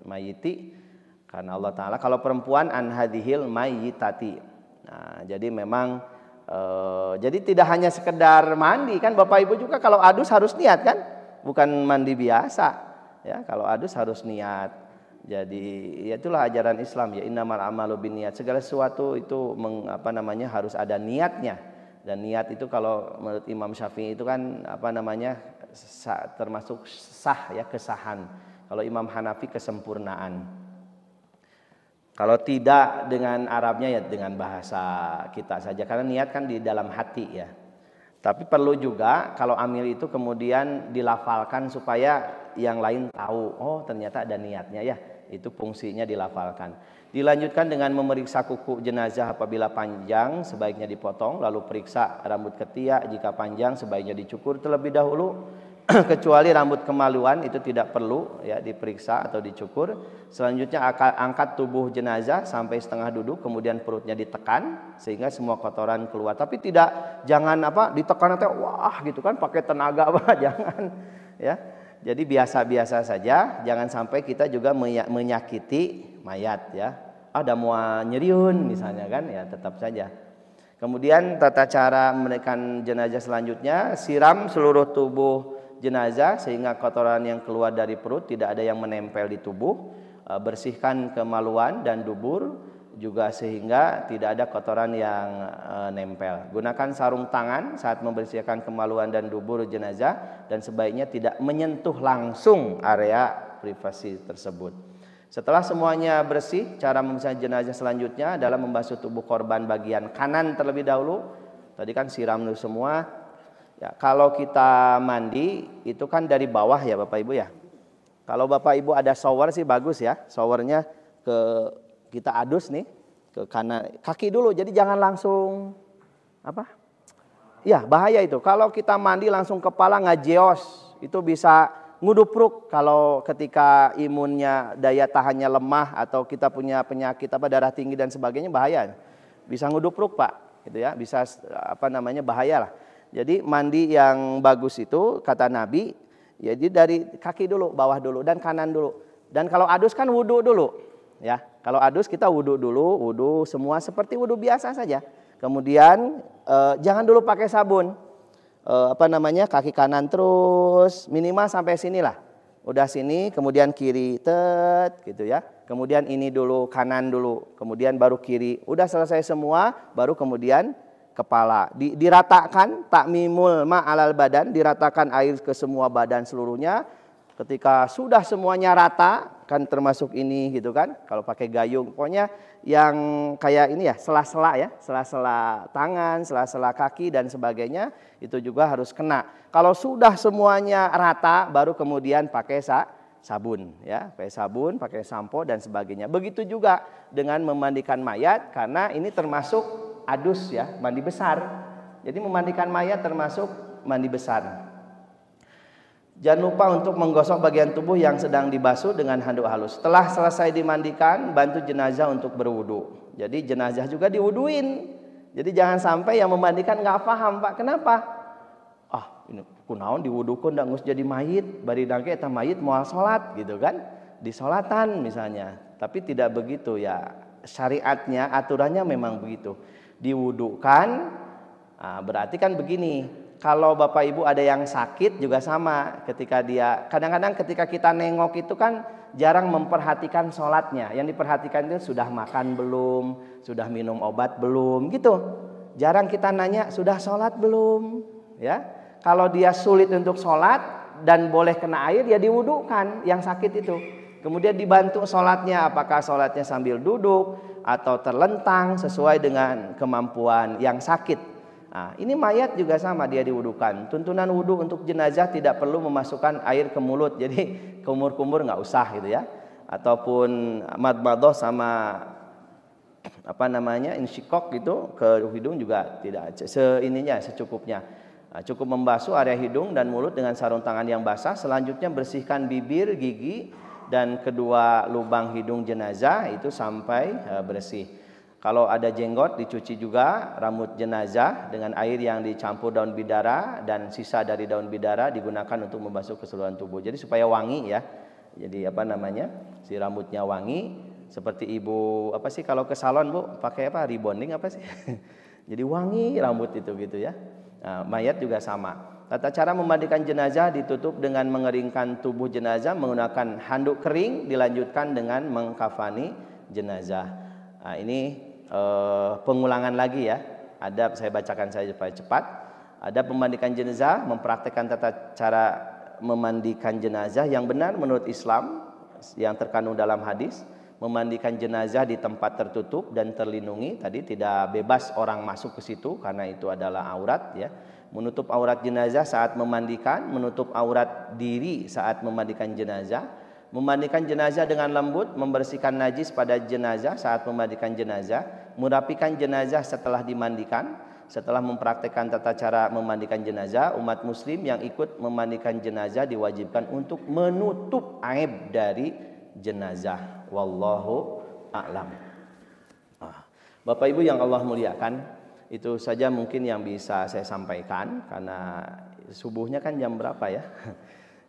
mayiti karena Allah Ta'ala. Kalau perempuan an hadhil mayyitati. Nah, jadi memang jadi tidak hanya sekedar mandi kan, Bapak Ibu juga kalau adus harus niat kan, bukan mandi biasa ya. Kalau adus harus niat. Jadi itulah ajaran Islam ya, innamal a'malu binniyat. Segala sesuatu itu harus ada niatnya. Dan niat itu kalau menurut Imam Syafi'i itu kan termasuk sah ya, kesahan. Kalau Imam Hanafi kesempurnaan. Kalau tidak dengan Arabnya ya dengan bahasa kita saja, karena niat kan di dalam hati ya. Tapi perlu juga kalau amil itu kemudian dilafalkan supaya yang lain tahu, oh ternyata ada niatnya ya. itu fungsinya dilafalkan. Dilanjutkan dengan memeriksa kuku jenazah, apabila panjang sebaiknya dipotong, lalu periksa rambut ketiak, jika panjang sebaiknya dicukur terlebih dahulu. Kecuali rambut kemaluan itu tidak perlu ya diperiksa atau dicukur. Selanjutnya angkat tubuh jenazah sampai setengah duduk, kemudian perutnya ditekan sehingga semua kotoran keluar. Tapi jangan ditekan nanti wah gitu kan pakai tenaga jangan ya. Jadi biasa-biasa saja, jangan sampai kita juga menyakiti mayat ya. Ada mau nyeriun misalnya kan ya, tetap saja. Kemudian tata cara memandikan jenazah selanjutnya, siram seluruh tubuh jenazah sehingga kotoran yang keluar dari perut tidak ada yang menempel di tubuh. Bersihkan kemaluan dan dubur juga sehingga tidak ada kotoran yang nempel. Gunakan sarung tangan saat membersihkan kemaluan dan dubur jenazah dan sebaiknya tidak menyentuh langsung area privasi tersebut. Setelah semuanya bersih, cara membersihkan jenazah selanjutnya adalah membasuh tubuh korban bagian kanan terlebih dahulu. Tadi kan siram dulu semua. Ya, kalau kita mandi itu kan dari bawah ya Bapak Ibu ya. Kalau Bapak Ibu ada shower sih bagus ya. Showernya kita adus nih ke kanan kaki dulu. Jadi jangan langsung ya bahaya itu. Kalau kita mandi langsung kepala ngajeos itu bisa ngudupruk. Kalau ketika imunnya daya tahannya lemah atau kita punya penyakit darah tinggi dan sebagainya bahaya. Bisa ngudupruk Pak. Gitu ya. Bisa bahaya lah. Jadi mandi yang bagus itu kata Nabi, jadi dari kaki dulu, bawah dulu dan kanan dulu. Dan kalau adus kan wudhu dulu, ya. Kalau adus kita wudhu dulu, wudhu semua seperti wudhu biasa saja. Kemudian jangan dulu pakai sabun, kaki kanan terus, minimal sampai sinilah. Udah sini, kemudian kiri, gitu ya. Kemudian ini dulu, kanan dulu, kemudian baru kiri. Udah selesai semua, baru kemudian kepala diratakan, takmimul ma'alal badan, diratakan air ke semua badan seluruhnya. Ketika sudah semuanya rata, kan termasuk ini gitu kan, kalau pakai gayung, pokoknya yang kayak ini ya, sela-sela ya, sela-sela tangan, sela-sela kaki dan sebagainya, itu juga harus kena. Kalau sudah semuanya rata, baru kemudian pakai sabun ya, pakai sabun, pakai sampo dan sebagainya. Begitu juga dengan memandikan mayat, karena ini termasuk adus ya, mandi besar. Jadi memandikan mayat termasuk mandi besar. Jangan lupa untuk menggosok bagian tubuh yang sedang dibasuh dengan handuk halus. Setelah selesai dimandikan, bantu jenazah untuk berwudu. Jadi jenazah juga diwuduin. Jadi jangan sampai yang memandikan nggak paham Pak, kenapa? Ini kunaon diwudukeun da geus jadi mayit, bari dangke eta mayit moal salat gitu kan. Disolatan misalnya. Tapi tidak begitu ya. Syariatnya, aturannya memang begitu. Diwudukan, berarti kan begini, kalau Bapak Ibu ada yang sakit juga sama, ketika dia kadang-kadang ketika kita nengok itu kan jarang memperhatikan sholatnya, yang diperhatikan itu sudah makan belum, sudah minum obat belum gitu, jarang kita nanya sudah sholat belum ya. Kalau dia sulit untuk sholat dan boleh kena air ya diwudukan yang sakit itu. Kemudian dibantu sholatnya, apakah sholatnya sambil duduk atau terlentang sesuai dengan kemampuan yang sakit. Nah, ini mayat juga sama, dia diwudukan. Tuntunan wudhu untuk jenazah tidak perlu memasukkan air ke mulut, jadi kumur-kumur nggak usah gitu ya. Ataupun madmadoh sama insyikok gitu ke hidung juga tidak, secukupnya. Nah, cukup membasuh area hidung dan mulut dengan sarung tangan yang basah. Selanjutnya bersihkan bibir, gigi, dan kedua lubang hidung jenazah itu sampai bersih. Kalau ada jenggot dicuci juga. Rambut jenazah dengan air yang dicampur daun bidara dan sisa dari daun bidara digunakan untuk membasuh keseluruhan tubuh. Jadi supaya wangi ya. Jadi si rambutnya wangi. Seperti ibu kalau ke salon Bu pakai rebonding Jadi wangi rambut itu gitu ya. Nah, mayat juga sama. Tata cara memandikan jenazah ditutup dengan mengeringkan tubuh jenazah menggunakan handuk kering, dilanjutkan dengan mengkafani jenazah. Nah, ini pengulangan lagi ya. Ada, saya bacakan saja supaya cepat. Ada pemandikan jenazah, mempraktekkan tata cara memandikan jenazah yang benar menurut Islam yang terkandung dalam hadis. Memandikan jenazah di tempat tertutup dan terlindungi, tadi tidak bebas orang masuk ke situ karena itu adalah aurat ya. Menutup aurat jenazah saat memandikan, menutup aurat diri saat memandikan jenazah, Memandikan jenazah dengan lembut, membersihkan najis pada jenazah saat memandikan jenazah, merapikan jenazah setelah dimandikan. Setelah mempraktekkan tata cara memandikan jenazah, umat muslim yang ikut memandikan jenazah diwajibkan untuk menutup aib dari jenazah. Wallahu a'lam. Bapak Ibu yang Allah muliakan, itu saja mungkin yang bisa saya sampaikan karena subuhnya kan jam berapa ya?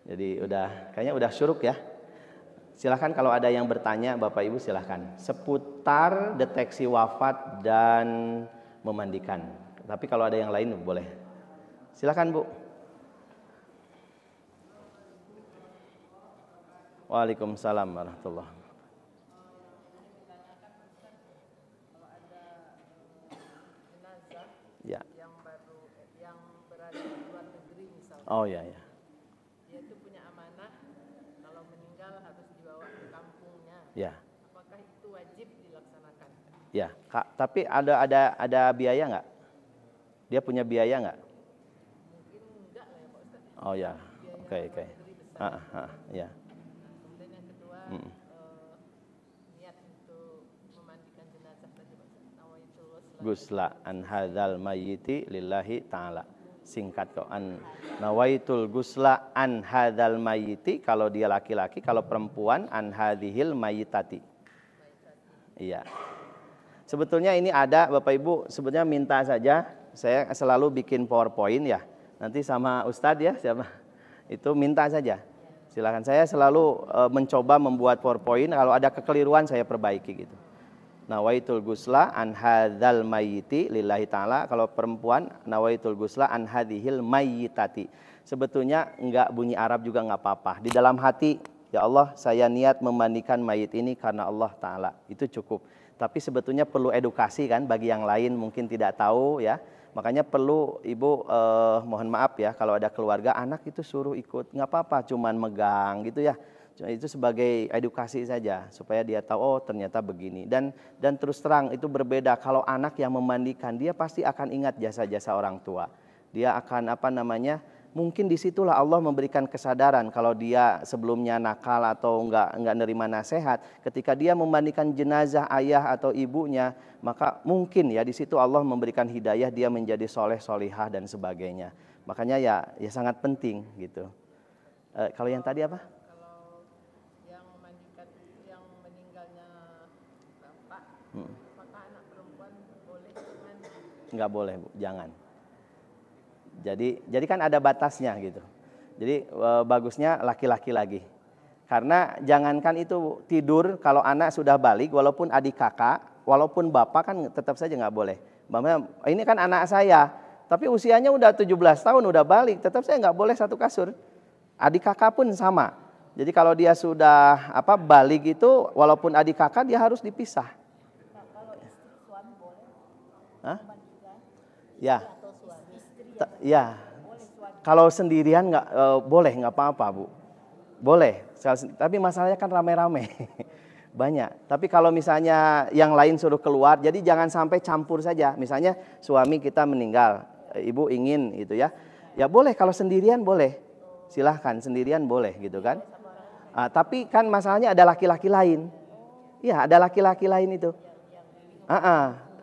Jadi kayaknya udah syuruk ya. Silahkan kalau ada yang bertanya Bapak Ibu silahkan seputar deteksi wafat dan memandikan. Tapi kalau ada yang lain boleh. Silahkan Bu. Waalaikumsalam warahmatullahi wabarakatuh. Ya. Yang berada di luar negeri misalnya. Oh ya ya. Dia itu punya amanah kalau meninggal harus dibawa ke kampungnya. Ya. Apakah itu wajib dilaksanakan? Ya, Kak, tapi ada biaya nggak? Dia punya biaya nggak? Mungkin enggak lah ya Pak Ustaz. Oh ya, oke. Ya. Kemudian yang kedua, niat untuk memandikan jenazah tadi Pak Ustaz. Nawaitul Gusla an hadzal mayyiti lillahi ta'ala. Singkat kok, nawaitul gusla an hadzal mayyiti kalau dia laki-laki, kalau perempuan an hadzihil mayyitati. Iya. Sebetulnya ini ada Bapak Ibu, sebetulnya minta saja. Saya selalu bikin PowerPoint ya. Nanti sama Ustadz ya, siapa? Itu minta saja. Silakan, saya selalu mencoba membuat PowerPoint. Kalau ada kekeliruan saya perbaiki gitu. Nawaitul gusla an hadzal mayyiti lillahi ta'ala. Kalau perempuan nawaitul gusla an hadhil mayyitati. Sebetulnya enggak bunyi Arab juga enggak apa-apa. Di dalam hati, ya Allah saya niat memandikan mayit ini karena Allah Ta'ala. Itu cukup. Tapi sebetulnya perlu edukasi kan bagi yang lain mungkin tidak tahu ya. Makanya perlu Ibu mohon maaf ya kalau ada keluarga anak itu suruh ikut. Enggak apa-apa cuman megang gitu ya. Itu sebagai edukasi saja supaya dia tahu oh ternyata begini. Dan terus terang itu berbeda kalau anak yang memandikan dia pasti akan ingat jasa-jasa orang tua. Dia akan mungkin disitulah Allah memberikan kesadaran kalau dia sebelumnya nakal atau enggak nerima nasihat. Ketika dia memandikan jenazah ayah atau ibunya, maka mungkin ya di situ Allah memberikan hidayah dia menjadi soleh solihah dan sebagainya. Makanya ya sangat penting gitu. Kalau yang tadi apa? Kalau yang memandikan itu yang meninggalnya bapak, apakah anak perempuan boleh mandi? Enggak boleh Bu, jangan. Jadi kan ada batasnya gitu. Jadi bagusnya laki-laki lagi. Karena jangankan itu tidur kalau anak sudah balik, walaupun adik kakak, walaupun bapak kan tetap saja nggak boleh. Ini kan anak saya, tapi usianya udah 17 tahun, udah balik, tetap saya nggak boleh satu kasur. Adik kakak pun sama. Jadi kalau dia sudah balik itu, walaupun adik kakak dia harus dipisah. Kalau istri suami boleh? Hah? Ya. Ya, kalau sendirian nggak boleh, nggak apa-apa Bu, boleh. Tapi masalahnya kan rame-rame, banyak. Tapi kalau misalnya yang lain suruh keluar, jadi jangan sampai campur saja. Misalnya suami kita meninggal, ibu ingin gitu ya, ya boleh. Kalau sendirian boleh, silahkan sendirian boleh gitu kan. Tapi kan masalahnya ada laki-laki lain, ya ada laki-laki lain itu.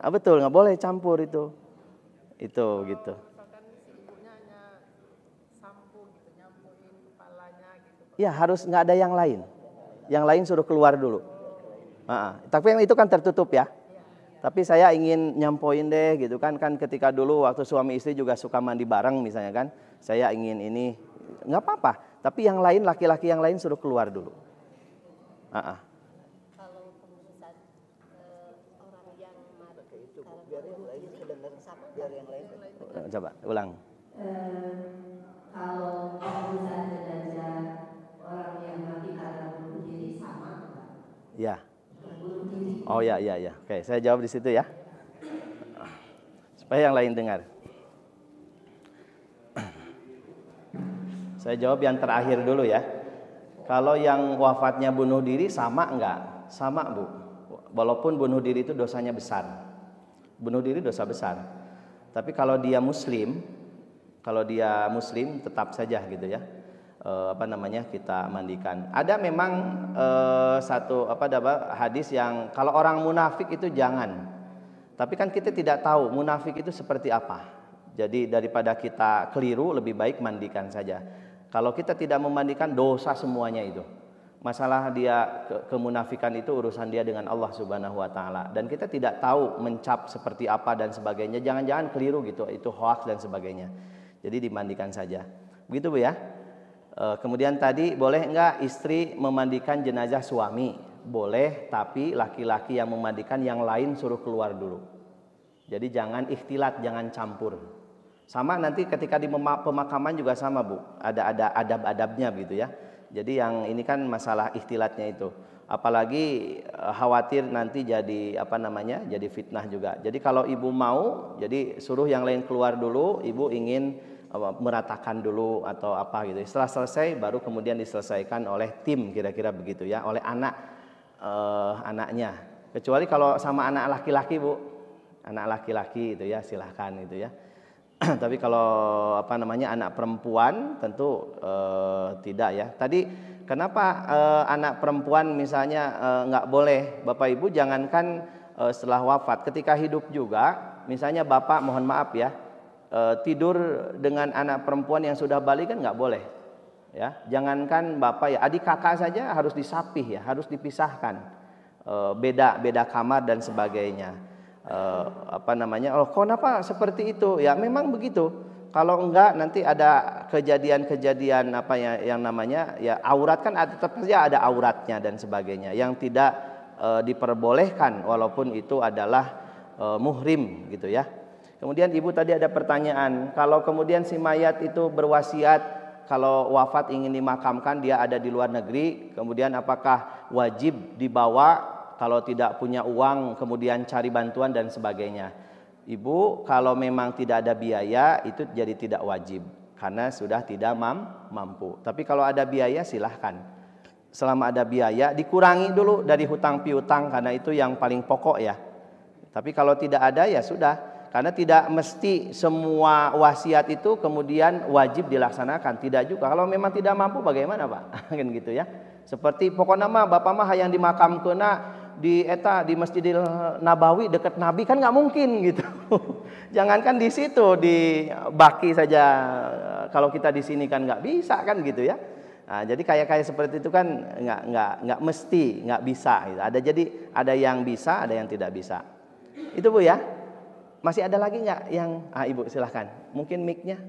Betul, nggak boleh campur itu gitu. Ya harus nggak ada yang lain. Yang lain suruh keluar dulu. Tapi yang itu kan tertutup ya. Tapi saya ingin nyampoin deh gitu kan ketika dulu waktu suami istri juga suka mandi bareng misalnya kan. Saya ingin ini nggak apa-apa. Tapi yang lain laki-laki yang lain suruh keluar dulu. Kalau pengurus orang yang mati itu biar yang lain sedengar biar yang lain. Coba ulang. Kalau pengurusan jenazah orang yang mati karena bunuh diri sama enggak? Ya. Oh ya. Oke, saya jawab di situ ya. Supaya yang lain dengar. Saya jawab yang terakhir dulu ya. Kalau yang wafatnya bunuh diri sama enggak? Sama Bu. Walaupun bunuh diri itu dosanya besar. Bunuh diri dosa besar. Tapi kalau dia muslim tetap saja gitu ya. kita mandikan. Ada memang satu hadis yang kalau orang munafik itu jangan. Tapi kan kita tidak tahu munafik itu seperti apa. Jadi daripada kita keliru lebih baik mandikan saja. Kalau kita tidak memandikan dosa semuanya itu. Masalah dia kemunafikan itu urusan dia dengan Allah Subhanahu wa taala dan kita tidak tahu mencap seperti apa dan sebagainya. Jangan-jangan keliru gitu, itu hoax dan sebagainya. Jadi dimandikan saja. Begitu Bu ya. Kemudian tadi boleh enggak istri memandikan jenazah suami? Boleh, tapi laki-laki yang memandikan, yang lain suruh keluar dulu. Jadi jangan ikhtilat, jangan campur. Sama nanti ketika di pemakaman juga sama Bu, ada adab-adabnya gitu ya. Jadi yang ini kan masalah ikhtilatnya itu. Apalagi khawatir nanti jadi jadi fitnah juga. Jadi kalau ibu mau, jadi suruh yang lain keluar dulu, ibu ingin meratakan dulu atau apa gitu. Setelah selesai baru kemudian diselesaikan oleh tim, kira-kira begitu ya, oleh anaknya. Kecuali kalau sama anak laki-laki Bu, anak laki-laki itu ya silahkan gitu ya. Tapi kalau anak perempuan tentu tidak ya. Tadi kenapa anak perempuan misalnya nggak boleh? Bapak Ibu jangankan setelah wafat, ketika hidup juga, misalnya bapak mohon maaf ya, tidur dengan anak perempuan yang sudah balik kan nggak boleh. Ya, jangankan bapak ya, adik kakak saja harus disapih ya, harus dipisahkan, beda kamar dan sebagainya. Kenapa seperti itu? Ya memang begitu. Kalau enggak nanti ada kejadian-kejadian yang namanya ya aurat kan tetap saja ada auratnya dan sebagainya yang tidak diperbolehkan walaupun itu adalah muhrim gitu ya. Kemudian ibu tadi ada pertanyaan, kalau kemudian si mayat itu berwasiat kalau wafat ingin dimakamkan dia ada di luar negeri, kemudian apakah wajib dibawa? Kalau tidak punya uang kemudian cari bantuan dan sebagainya. Ibu kalau memang tidak ada biaya itu jadi tidak wajib karena sudah tidak mampu. Tapi kalau ada biaya silahkan. Selama ada biaya dikurangi dulu dari hutang piutang karena itu yang paling pokok ya. Tapi kalau tidak ada ya sudah. Karena tidak mesti semua wasiat itu kemudian wajib dilaksanakan. Tidak juga. Kalau memang tidak mampu bagaimana Pak? Kan gitu ya. Seperti pokoknya mah bapak mah yang dimakamkeun di Masjidil Nabawi dekat Nabi kan nggak mungkin gitu. Jangankan di situ di Baki saja, kalau kita di sini kan nggak bisa kan gitu ya. Nah, jadi kayak seperti itu kan nggak mesti nggak bisa. Gitu. Ada yang bisa, ada yang tidak bisa. Itu Bu ya. Masih ada lagi nggak yang Ibu silahkan. Mungkin mic-nya.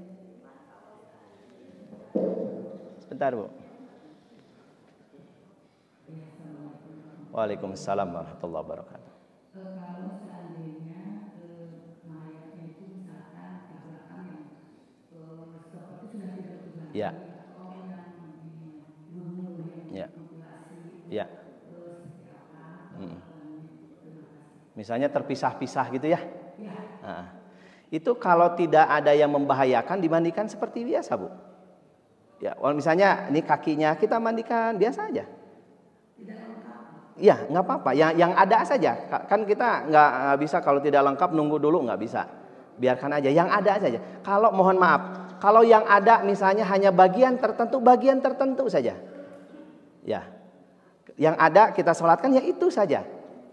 Sebentar Bu. Waalaikumsalam warahmatullahi wabarakatuh. Kalau seandainya mayatnya itu misalkan tabrakan yang seperti sudah tidak terjadi, Ya. orang yang dibunuh Ya. mutilasi, Ya. seperti apa? Misalnya terpisah-pisah gitu ya. Ya. Nah, itu kalau tidak ada yang membahayakan dimandikan seperti biasa Bu. Ya, kalau misalnya ini kakinya kita mandikan biasa aja. Ya nggak apa-apa, yang ada saja. Kan kita nggak bisa kalau tidak lengkap nunggu dulu, nggak bisa. Biarkan aja, yang ada saja. Kalau mohon maaf, kalau yang ada misalnya hanya bagian tertentu saja. Ya, yang ada kita sholatkan ya itu saja.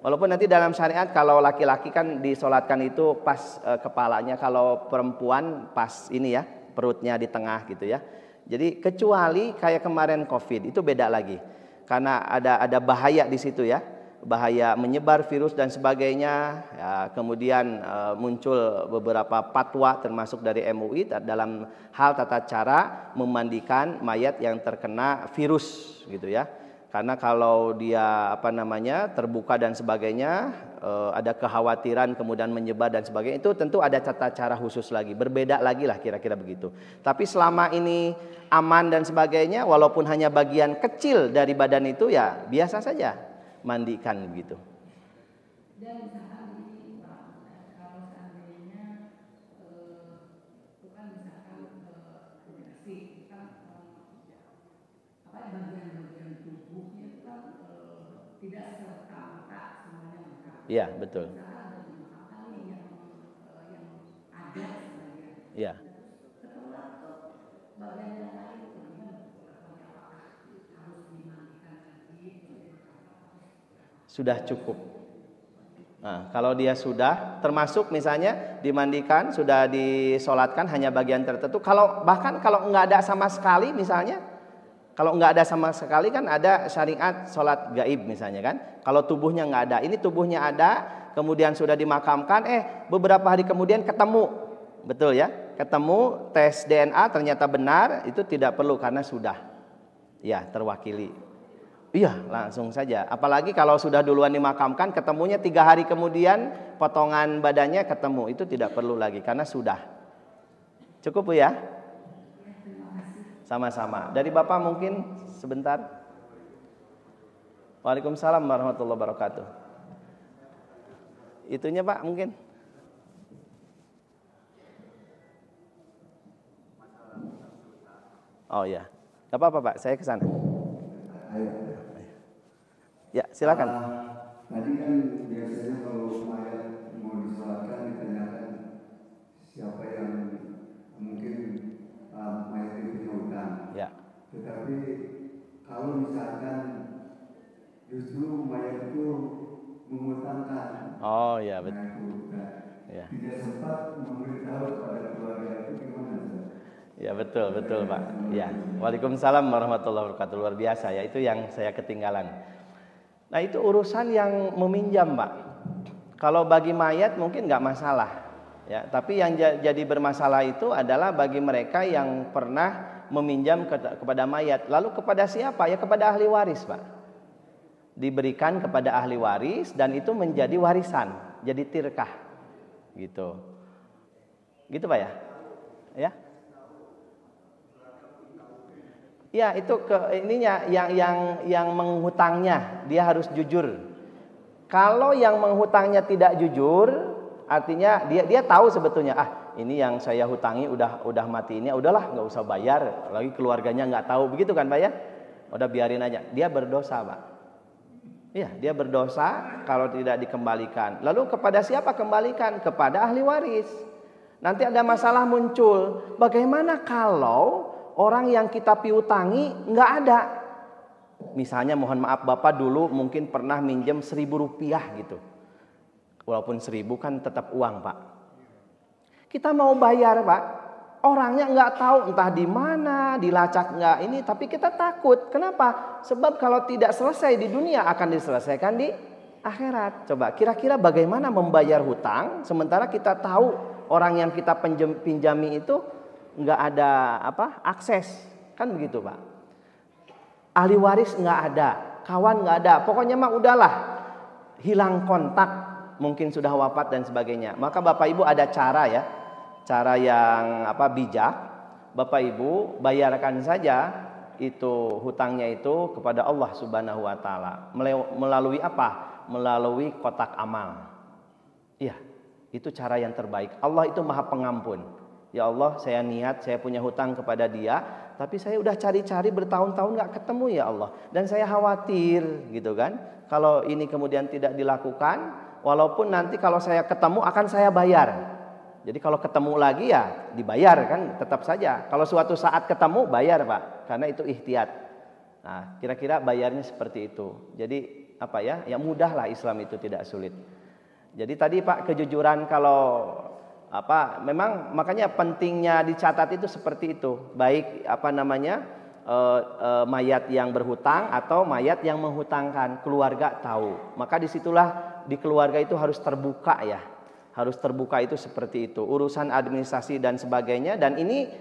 Walaupun nanti dalam syariat kalau laki-laki kan disolatkan itu pas kepalanya, kalau perempuan pas ini ya perutnya di tengah gitu ya. Jadi kecuali kayak kemarin COVID itu beda lagi. Karena ada bahaya di situ ya, bahaya menyebar virus dan sebagainya. Ya, kemudian muncul beberapa fatwa termasuk dari MUI dalam hal tata cara memandikan mayat yang terkena virus gitu ya. Karena kalau dia terbuka dan sebagainya, ada kekhawatiran kemudian menyebar dan sebagainya, itu tentu ada tata cara khusus lagi, berbeda lagi lah kira-kira begitu. Tapi selama ini aman dan sebagainya, walaupun hanya bagian kecil dari badan itu ya biasa saja mandikan begitu. Dan misalkan ini kalau seandainya bukan misalkan operasi, kan bagian-bagian tubuhnya itu kan tidak serta-merta semuanya lengkap. Iya betul. Misalkan ada yang ada sebagian. Iya. Bagian yang lain sudah cukup. Nah, kalau dia sudah termasuk misalnya dimandikan, sudah disolatkan hanya bagian tertentu. Bahkan kalau nggak ada sama sekali misalnya, kalau nggak ada sama sekali kan ada syariat sholat gaib misalnya kan. Kalau tubuhnya nggak ada, ini tubuhnya ada, kemudian sudah dimakamkan, beberapa hari kemudian ketemu, betul ya, ketemu tes DNA ternyata benar, itu tidak perlu karena sudah, ya terwakili. Iya langsung saja. Apalagi kalau sudah duluan dimakamkan, ketemunya 3 hari kemudian potongan badannya ketemu, itu tidak perlu lagi karena sudah. Cukup Bu ya? Sama-sama. Dari Bapak mungkin sebentar. Waalaikumsalam warahmatullahi wabarakatuh. Itunya Pak mungkin. Oh ya, gak apa-apa Pak, saya ke sana. Ya, silakan. Tadi kan biasanya kalau mayat mau disolatkan ditanyakan siapa yang mungkin mayat itu punya hutang. Ya. Tetapi kalau misalkan justru mayat itu mengutangkan. Oh ya betul. Ya. Tidak sempat memberitahu kepada keluarga itu gimana? Ya betul Pak. Ya. Waalaikumsalam warahmatullahi wabarakatuh. Luar biasa ya, itu yang saya ketinggalan. Nah itu urusan yang meminjam Pak. Kalau bagi mayat mungkin nggak masalah ya, tapi yang jadi bermasalah itu adalah bagi mereka yang pernah meminjam kepada mayat. Lalu kepada siapa? Ya kepada ahli waris Pak. Diberikan kepada ahli waris dan itu menjadi warisan, jadi tirkah gitu. Gitu Pak ya? Ya. Ya itu ininya yang menghutangnya dia harus jujur. Kalau yang menghutangnya tidak jujur, artinya dia tahu sebetulnya ini yang saya hutangi udah mati ini, udahlah nggak usah bayar, lagi keluarganya nggak tahu, begitu kan Pak ya? Udah biarin aja, dia berdosa Pak. Iya dia berdosa kalau tidak dikembalikan. Lalu kepada siapa kembalikan? Kepada ahli waris. Nanti ada masalah muncul. Bagaimana kalau orang yang kita piutangi nggak ada? Misalnya mohon maaf Bapak dulu mungkin pernah minjem 1.000 rupiah gitu. Walaupun 1.000 kan tetap uang Pak. Kita mau bayar Pak, orangnya nggak tahu entah di mana, dilacak nggak ini, tapi kita takut. Kenapa? Sebab kalau tidak selesai di dunia akan diselesaikan di akhirat. Coba kira-kira bagaimana membayar hutang sementara kita tahu orang yang kita pinjami itu nggak ada akses, kan begitu Pak. Ahli waris nggak ada, kawan nggak ada, pokoknya mah udahlah hilang kontak, mungkin sudah wafat dan sebagainya. Maka Bapak Ibu ada cara ya, cara yang bijak. Bapak Ibu bayarkan saja itu hutangnya itu kepada Allah Subhanahu Wa Taala melalui apa? Melalui kotak amal. Iya, itu cara yang terbaik. Allah itu Maha Pengampun. Ya Allah, saya niat, saya punya hutang kepada dia, tapi saya udah cari-cari bertahun-tahun nggak ketemu ya Allah. Dan saya khawatir gitu kan, kalau ini kemudian tidak dilakukan, walaupun nanti kalau saya ketemu akan saya bayar. Jadi kalau ketemu lagi ya dibayar kan, tetap saja. Kalau suatu saat ketemu bayar Pak, karena itu ihtiyat. Nah, kira-kira bayarnya seperti itu. Jadi ya mudah lah, Islam itu tidak sulit. Jadi tadi Pak kejujuran kalau memang makanya pentingnya dicatat itu seperti itu, baik mayat yang berhutang atau mayat yang menghutangkan, keluarga tahu. Maka disitulah di keluarga itu harus terbuka ya, harus terbuka itu seperti itu, urusan administrasi dan sebagainya. Dan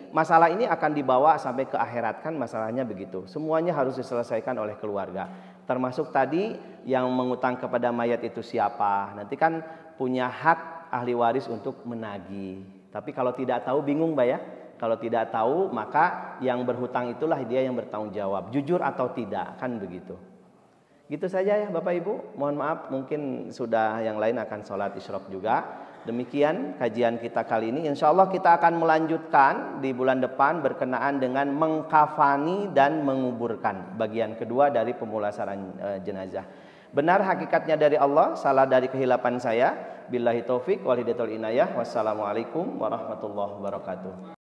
masalah ini akan dibawa sampai ke akhirat kan, masalahnya begitu. Semuanya harus diselesaikan oleh keluarga, termasuk tadi yang mengutang kepada mayat itu siapa. Nanti kan punya hak ahli waris untuk menagih. Tapi kalau tidak tahu bingung Mbak ya. Kalau tidak tahu maka yang berhutang itulah dia yang bertanggung jawab, jujur atau tidak, kan begitu. Gitu saja ya Bapak Ibu. Mohon maaf mungkin sudah yang lain akan sholat isyraq juga. Demikian kajian kita kali ini. Insya Allah kita akan melanjutkan di bulan depan berkenaan dengan mengkafani dan menguburkan, bagian kedua dari pemulasaran jenazah. Benar hakikatnya dari Allah, salah dari kehilapan saya. Billahi taufik wal hidayatul inayah. Wassalamualaikum warahmatullahi wabarakatuh.